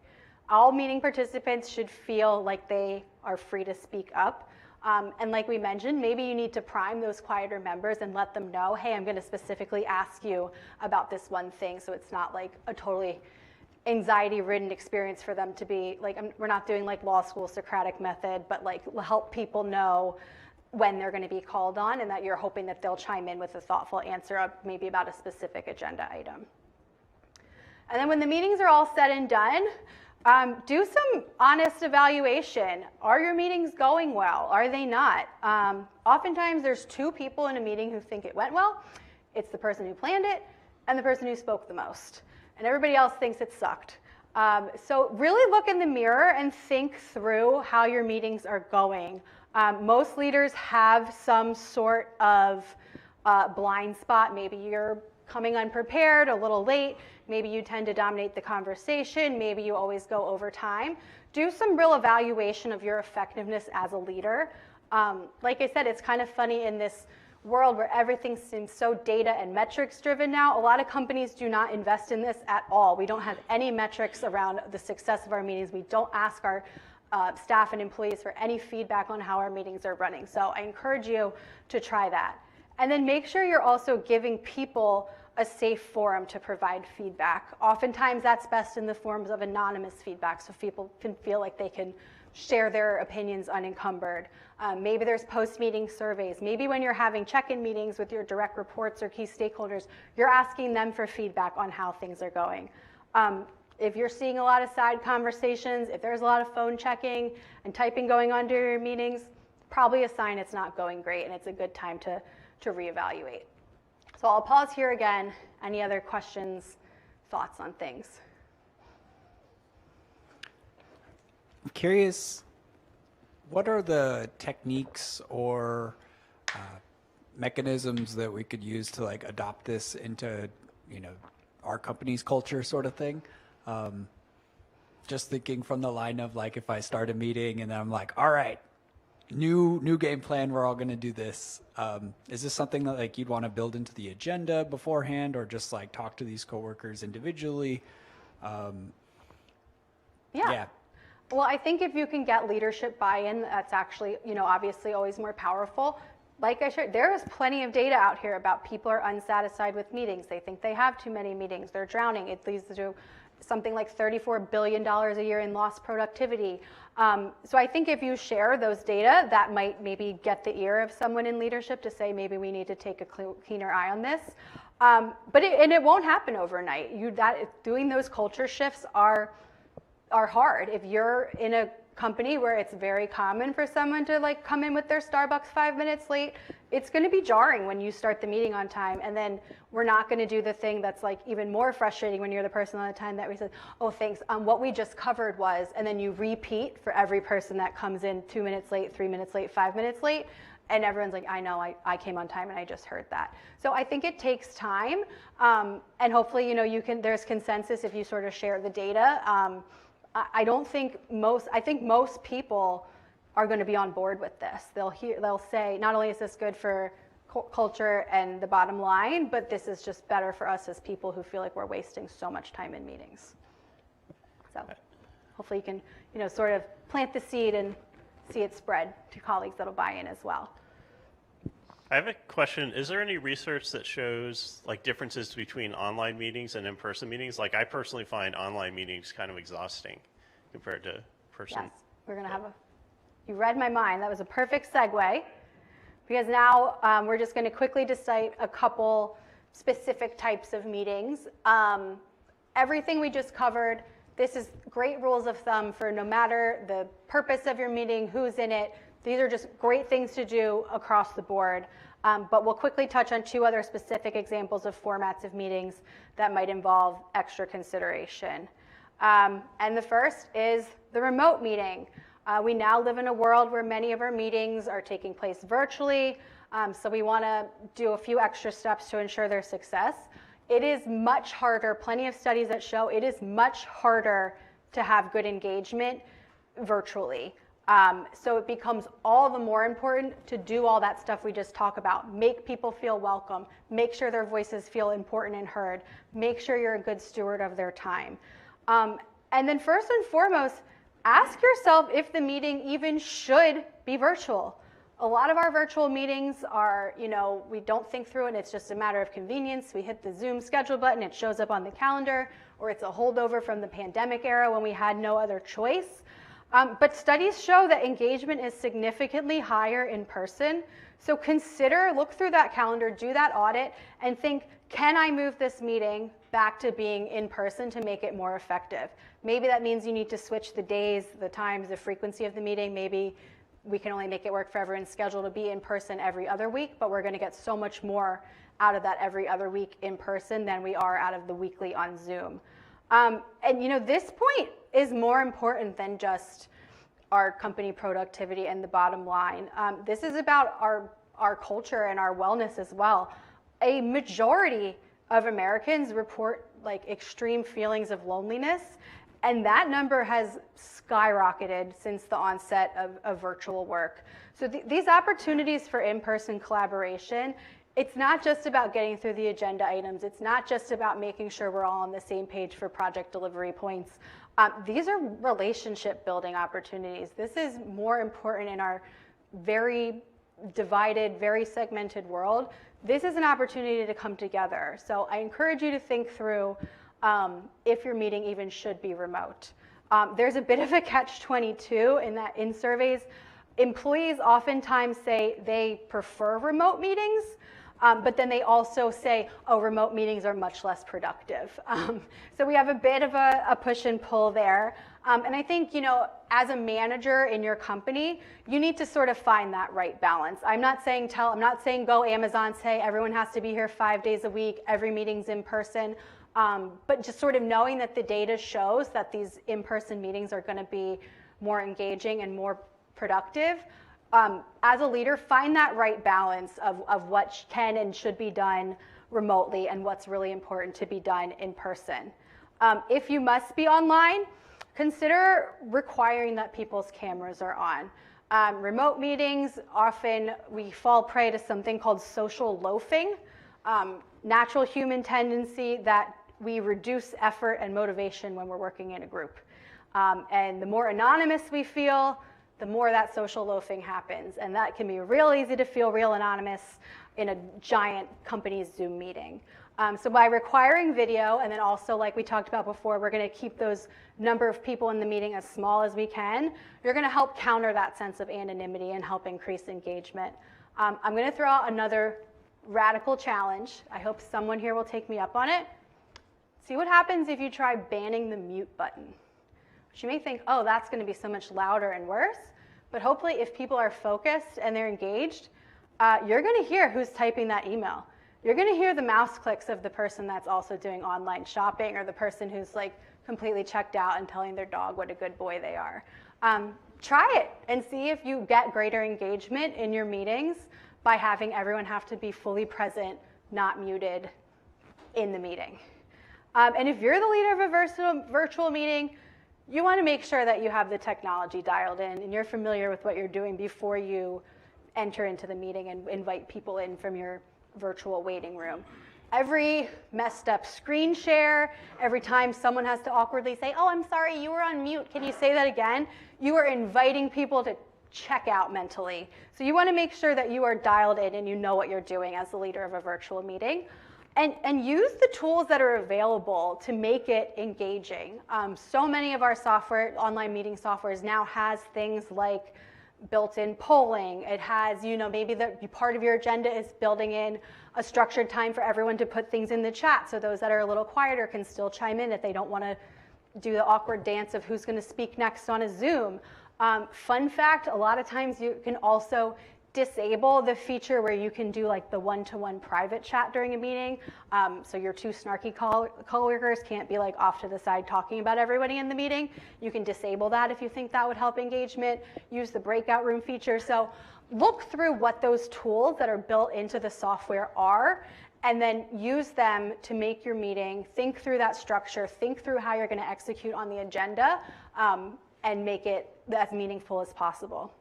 All meeting participants should feel like they are free to speak up. And like we mentioned, maybe you need to prime those quieter members and let them know, hey, I'm going to specifically ask you about this one thing, so it's not like a totally anxiety-ridden experience for them to be like, we're not doing like law school Socratic method, but like help people know when they're going to be called on, and that you're hoping that they'll chime in with a thoughtful answer maybe about a specific agenda item. And then when the meetings are all said and done, do some honest evaluation. Are your meetings going well? Are they not? Oftentimes there's two people in a meeting who think it went well. It's the person who planned it and the person who spoke the most. And everybody else thinks it sucked. So really look in the mirror and think through how your meetings are going. Most leaders have some sort of blind spot. Maybe you're coming unprepared, a little late. Maybe you tend to dominate the conversation. Maybe you always go over time. Do some real evaluation of your effectiveness as a leader. Like I said, it's kind of funny in this world where everything seems so data and metrics driven now. A lot of companies do not invest in this at all. We don't have any metrics around the success of our meetings. We don't ask our staff and employees for any feedback on how our meetings are running. So I encourage you to try that. And then make sure you're also giving people a safe forum to provide feedback. Oftentimes that's best in the forms of anonymous feedback, so people can feel like they can share their opinions unencumbered. Maybe there's post-meeting surveys. Maybe when you're having check-in meetings with your direct reports or key stakeholders, you're asking them for feedback on how things are going. If you're seeing a lot of side conversations, if there's a lot of phone checking and typing going on during your meetings, probably a sign it's not going great and it's a good time to reevaluate. So I'll pause here again. Any other questions, thoughts on things? I'm curious, what are the techniques or mechanisms that we could use to like adopt this into, you know, our company's culture sort of thing. Just thinking from the line of like, if I start a meeting and then I'm like, all right, new game plan, we're all going to do this. Is this something that like you'd want to build into the agenda beforehand, or just like talk to these coworkers individually? Yeah. Well, I think if you can get leadership buy-in, that's actually, you know, obviously always more powerful. Like I shared, there is plenty of data out here about people are unsatisfied with meetings. They think they have too many meetings. They're drowning. It leads to something like $34 billion a year in lost productivity. So I think if you share those data, that might maybe get the ear of someone in leadership to say, maybe we need to take a keener eye on this. But it won't happen overnight. Doing those culture shifts are hard. If you're in a company where it's very common for someone to like come in with their Starbucks 5 minutes late, it's going to be jarring when you start the meeting on time. And then we're not going to do the thing that's like even more frustrating when you're the person on the time that we said, oh, thanks. What we just covered was, and then you repeat for every person that comes in 2 minutes late, 3 minutes late, 5 minutes late. And everyone's like, I know, I came on time and I just heard that. So I think it takes time. And hopefully, you know, there's consensus if you sort of share the data. I think most people are going to be on board with this. They'll say, not only is this good for culture and the bottom line, but this is just better for us as people who feel like we're wasting so much time in meetings. So hopefully you can, you know, sort of plant the seed and see it spread to colleagues that'll buy in as well. I have a question. Is there any research that shows like differences between online meetings and in-person meetings? Like I personally find online meetings kind of exhausting compared to person. Yes, we're going to you read my mind. That was a perfect segue, because now we're just going to quickly decide a couple specific types of meetings. Everything we just covered, this is great rules of thumb for no matter the purpose of your meeting, who's in it. These are just great things to do across the board. But we'll quickly touch on two other specific examples of formats of meetings that might involve extra consideration. And the first is the remote meeting. We now live in a world where many of our meetings are taking place virtually. So we want to do a few extra steps to ensure their success. It is much harder, plenty of studies that show it is much harder to have good engagement virtually. So it becomes all the more important to do all that stuff we just talked about. Make people feel welcome. Make sure their voices feel important and heard. Make sure you're a good steward of their time. And then first and foremost, ask yourself if the meeting even should be virtual. A lot of our virtual meetings are, you know, we don't think through it and it's just a matter of convenience. We hit the Zoom schedule button, it shows up on the calendar, or it's a holdover from the pandemic era when we had no other choice. But studies show that engagement is significantly higher in person. So look through that calendar, do that audit, and think, can I move this meeting back to being in person to make it more effective? Maybe that means you need to switch the days, the times, the frequency of the meeting. Maybe we can only make it work for everyone's schedule to be in person every other week, but we're going to get so much more out of that every other week in person than we are out of the weekly on Zoom. And you know, this point is more important than just our company productivity and the bottom line. This is about our culture and our wellness as well. A majority of Americans report like extreme feelings of loneliness, and that number has skyrocketed since the onset of virtual work. So these opportunities for in-person collaboration, it's not just about getting through the agenda items. It's not just about making sure we're all on the same page for project delivery points. These are relationship building opportunities. This is more important in our very divided, very segmented world. This is an opportunity to come together. So I encourage you to think through if your meeting even should be remote. There's a bit of a catch-22 in that in surveys, employees oftentimes say they prefer remote meetings, but then they also say, oh, remote meetings are much less productive. So we have a bit of a push and pull there. And I think, you know, as a manager in your company, you need to sort of find that right balance. I'm not saying go Amazon, say everyone has to be here 5 days a week, every meeting's in person. But just sort of knowing that the data shows that these in-person meetings are going to be more engaging and more productive. as a leader, find that right balance of what can and should be done remotely and what's really important to be done in person. If you must be online, consider requiring that people's cameras are on. Remote meetings, often we fall prey to something called social loafing, natural human tendency that we reduce effort and motivation when we're working in a group. And the more anonymous we feel, the more that social loafing happens. And that can be real easy to feel real anonymous in a giant company's Zoom meeting. So by requiring video, and then also like we talked about before, we're going to keep those number of people in the meeting as small as we can. You're going to help counter that sense of anonymity and help increase engagement. I'm going to throw out another radical challenge. I hope someone here will take me up on it. See what happens if you try banning the mute button. Which you may think, oh, that's going to be so much louder and worse. But hopefully if people are focused and they're engaged, you're going to hear who's typing that email. You're going to hear the mouse clicks of the person that's also doing online shopping, or the person who's like completely checked out and telling their dog what a good boy they are. Try it and see if you get greater engagement in your meetings by having everyone have to be fully present, not muted in the meeting. And if you're the leader of a virtual meeting, you want to make sure that you have the technology dialed in and you're familiar with what you're doing before you enter into the meeting and invite people in from your virtual waiting room. Every messed up screen share, every time someone has to awkwardly say, oh, I'm sorry, you were on mute, can you say that again? You are inviting people to check out mentally. So you want to make sure that you are dialed in and you know what you're doing as the leader of a virtual meeting. And use the tools that are available to make it engaging. So many of our software, online meeting softwares now has things like built-in polling. It has, maybe part of your agenda is building in a structured time for everyone to put things in the chat, so those that are a little quieter can still chime in if they don't want to do the awkward dance of who's going to speak next on a Zoom. Fun fact, a lot of times you can also disable the feature where you can do like the one-to-one private chat during a meeting. So your two snarky coworkers can't be like off to the side talking about everybody in the meeting. You can disable that if you think that would help engagement. Use the breakout room feature. So look through what those tools that are built into the software are, and then use them to make your meeting, think through that structure, think through how you're going to execute on the agenda, and make it as meaningful as possible.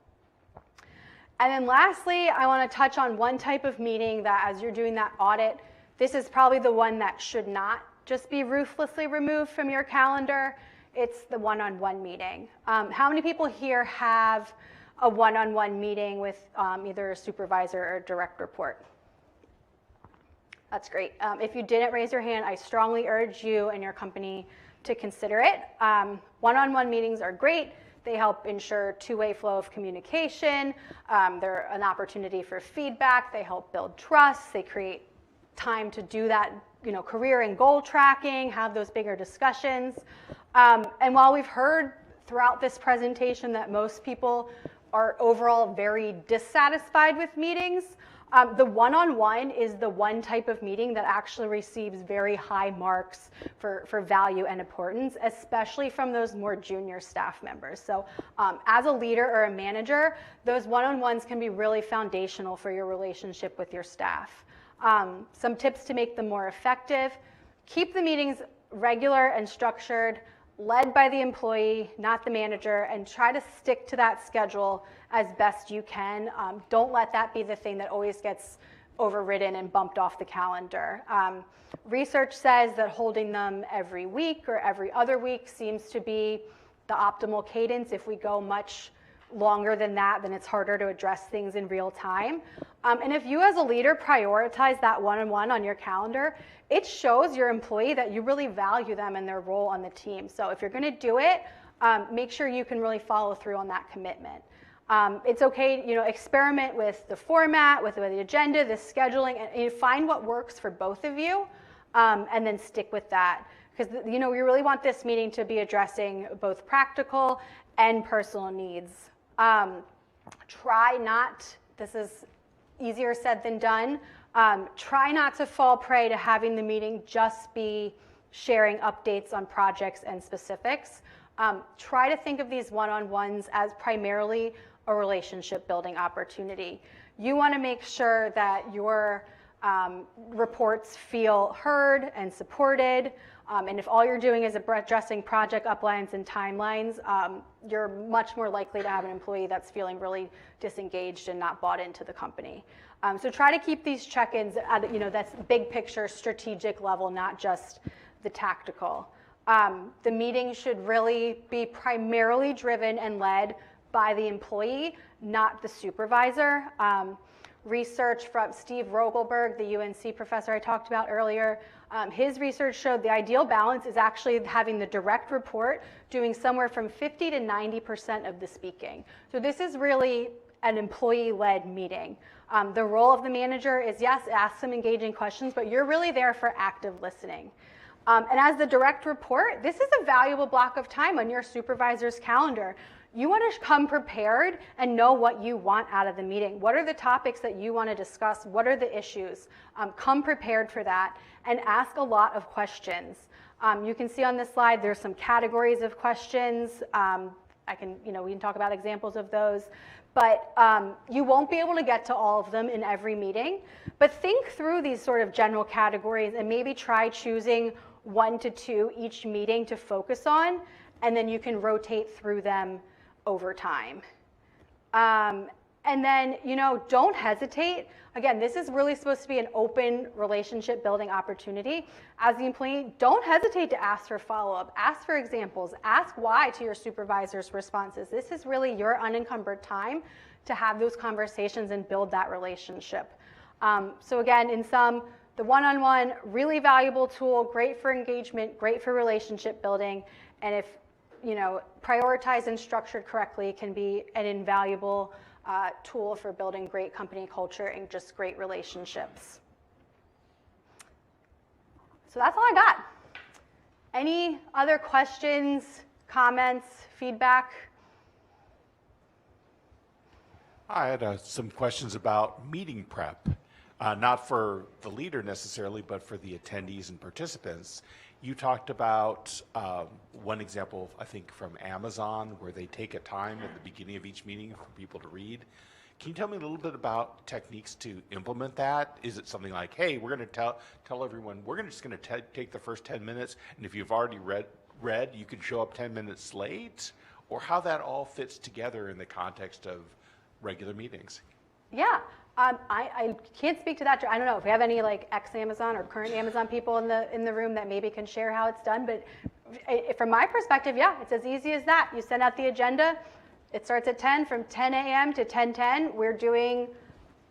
And then lastly, I want to touch on one type of meeting that as you're doing that audit, this is probably the one that should not just be ruthlessly removed from your calendar. It's the one-on-one meeting. How many people here have a one-on-one meeting with either a supervisor or a direct report? That's great. If you didn't raise your hand, I strongly urge you and your company to consider it. One-on-one meetings are great. They help ensure two-way flow of communication. They're an opportunity for feedback. They help build trust. They create time to do that, career and goal tracking, have those bigger discussions. And while we've heard throughout this presentation that most people are overall very dissatisfied with meetings, the one-on-one is the one type of meeting that actually receives very high marks for value and importance, especially from those more junior staff members. So as a leader or a manager, those one-on-ones can be really foundational for your relationship with your staff. Some tips to make them more effective: keep the meetings regular and structured, led by the employee, not the manager, and try to stick to that schedule as best you can. Don't let that be the thing that always gets overridden and bumped off the calendar. Research says that holding them every week or every other week seems to be the optimal cadence. If we go much longer than that, then it's harder to address things in real time. And if you as a leader prioritize that one-on-one on your calendar, it shows your employee that you really value them and their role on the team. So if you're going to do it, make sure you can really follow through on that commitment. It's okay, experiment with the format, with the agenda, the scheduling, and find what works for both of you, and then stick with that. Because we really want this meeting to be addressing both practical and personal needs. Try not, this is easier said than done, try not to fall prey to having the meeting just be sharing updates on projects and specifics. Try to think of these one-on-ones as primarily a relationship building opportunity. You want to make sure that your reports feel heard and supported. And if all you're doing is addressing project uplines and timelines, you're much more likely to have an employee that's feeling really disengaged and not bought into the company. So try to keep these check-ins at, that's big picture, strategic level, not just the tactical. The meeting should really be primarily driven and led by the employee, not the supervisor. Research from Steve Rogelberg, the UNC professor I talked about earlier, his research showed the ideal balance is actually having the direct report doing somewhere from 50 to 90% of the speaking. So this is really an employee-led meeting. The role of the manager is, yes, ask some engaging questions, but you're really there for active listening. And as the direct report, this is a valuable block of time on your supervisor's calendar. You want to come prepared and know what you want out of the meeting. What are the topics that you want to discuss? What are the issues? Come prepared for that and ask a lot of questions. You can see on this slide there's some categories of questions. We can talk about examples of those. But you won't be able to get to all of them in every meeting. But think through these sort of general categories and maybe try choosing 1 to 2 each meeting to focus on, and then you can rotate through them over time. And then, don't hesitate. Again, this is really supposed to be an open relationship building opportunity. As the employee, don't hesitate to ask for follow-up, ask for examples, ask why to your supervisor's responses. This is really your unencumbered time to have those conversations and build that relationship. So again, in sum, the one-on-one, really valuable tool, great for engagement, great for relationship building, and if prioritized and structured correctly, can be an invaluable tool for building great company culture and just great relationships. So that's all I got. Any other questions, comments, feedback? I had some questions about meeting prep, not for the leader necessarily, but for the attendees and participants. You talked about one example, I think, from Amazon, where they take a time at the beginning of each meeting for people to read. Can you tell me a little bit about techniques to implement that? Is it something like, hey, we're going to tell everyone, we're just going to take the first 10 minutes, and if you've already read, you can show up 10 minutes late? Or how that all fits together in the context of regular meetings? Yeah. I can't speak to that. I don't know if we have any ex-Amazon or current Amazon people in the room that maybe can share how it's done. But from my perspective, yeah, it's as easy as that. You send out the agenda. It starts at 10. From 10 a.m. to 10:10, we're doing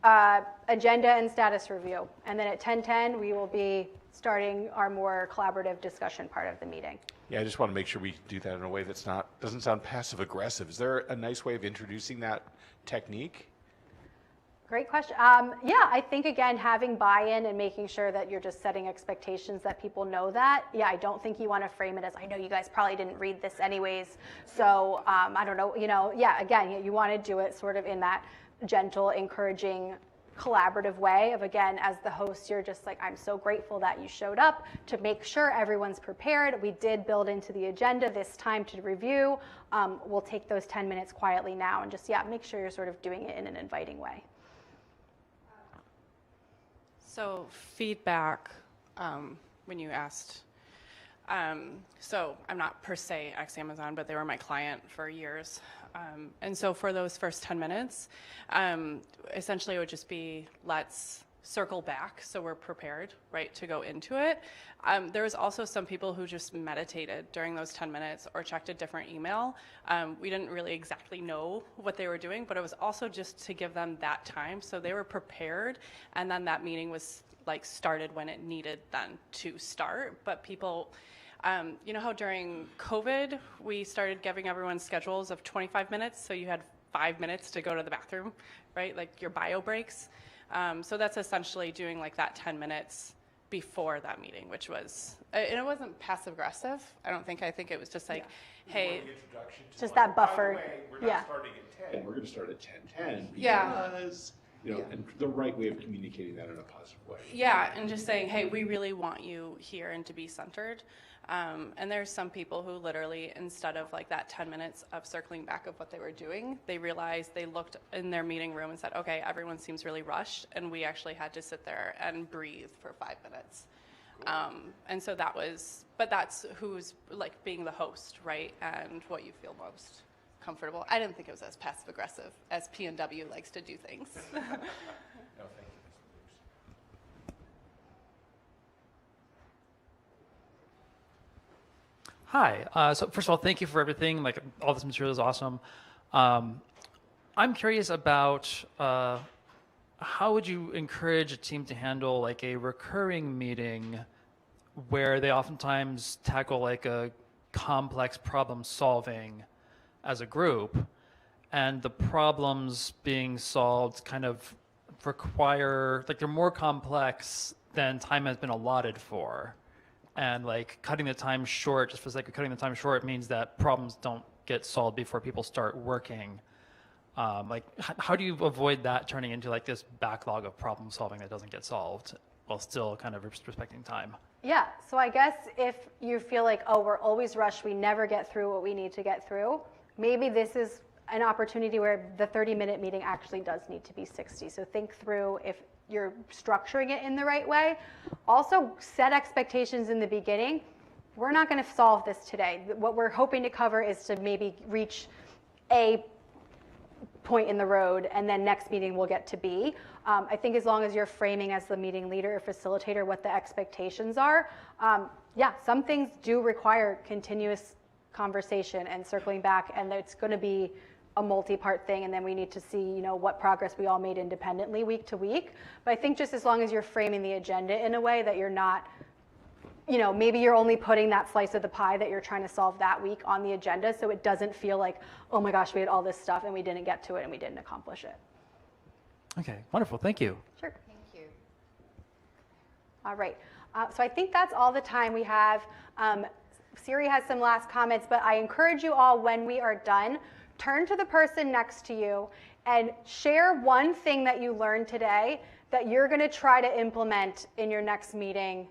agenda and status review. And then at 10:10, we will be starting our more collaborative discussion part of the meeting. Yeah, I just want to make sure we do that in a way that's doesn't sound passive aggressive. Is there a nice way of introducing that technique? Great question. Yeah, I think, again, having buy-in and making sure that you're just setting expectations that people know that. Yeah, I don't think you want to frame it as, I know you guys probably didn't read this anyways, so I don't know, yeah, again, you want to do it sort of in that gentle, encouraging, collaborative way of, again, as the host, you're just like, I'm so grateful that you showed up to make sure everyone's prepared. We did build into the agenda this time to review. We'll take those 10 minutes quietly now and just, yeah, make sure you're sort of doing it in an inviting way. So feedback, when you asked, so I'm not per se ex-Amazon, but they were my client for years. And so for those first 10 minutes, essentially it would just be, let's circle back so we're prepared, right, to go into it. There was also some people who just meditated during those 10 minutes or checked a different email. We didn't really exactly know what they were doing, but it was also just to give them that time so they were prepared, and then that meeting was started when it needed then to start. But people, you know how during COVID we started giving everyone schedules of 25 minutes, so you had 5 minutes to go to the bathroom, right, like your bio breaks. So that's essentially doing that 10 minutes before that meeting, which was, and it wasn't passive aggressive. I think it was just hey, just that buffer. By the way, we're not starting at 10. We're going to start at 10:10 because and the right way of communicating that in a positive way. Yeah, and just saying, hey, we really want you here and to be centered. And there's some people who literally, instead of like that 10 minutes of circling back of what they were doing, they realized they looked in their meeting room and said, okay, everyone seems really rushed. And we actually had to sit there and breathe for 5 minutes. And so that was, but that's who's like being the host, right? And what you feel most comfortable. I didn't think it was as passive aggressive as P&W likes to do things. No, thank you. Hi. So first of all, thank you for everything. Like all this material is awesome. I'm curious about how would you encourage a team to handle like a recurring meeting where they oftentimes tackle like a complex problem solving as a group, and the problems being solved kind of require, like they're more complex than time has been allotted for. And like cutting the time short, just for the sake of cutting the time short, means that problems don't get solved before people start working. Like, how do you avoid that turning into like this backlog of problem solving that doesn't get solved while still kind of respecting time? Yeah, so I guess if you feel like, oh, we're always rushed, we never get through what we need to get through, maybe this is an opportunity where the 30-minute meeting actually does need to be 60. So think through if you're structuring it in the right way. Also, set expectations in the beginning. We're not going to solve this today. What we're hoping to cover is to maybe reach a point in the road, and then next meeting we'll get to B. I think as long as you're framing as the meeting leader or facilitator what the expectations are, yeah, some things do require continuous conversation and circling back, and it's going to be a multi-part thing, and then we need to see, you know, what progress we all made independently week to week. But I think just as long as you're framing the agenda in a way that you're not, you know, maybe you're only putting that slice of the pie that you're trying to solve that week on the agenda, so it doesn't feel like, oh my gosh, we had all this stuff and we didn't get to it and we didn't accomplish it. Okay, wonderful, thank you. Sure. Thank you. All right, so I think that's all the time we have. Siri has some last comments, but I encourage you all, when we are done, turn to the person next to you and share one thing that you learned today that you're going to try to implement in your next meeting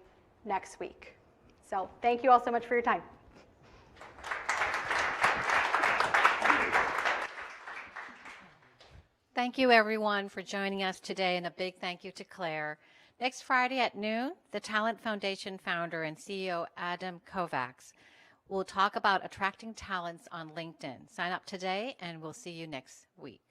next week. So thank you all so much for your time. Thank you, everyone, for joining us today, and a big thank you to Claire. Next Friday at noon, the Talent Foundation founder and CEO Adam Kovacs will talk about attracting talents on LinkedIn. Sign up today, and we'll see you next week.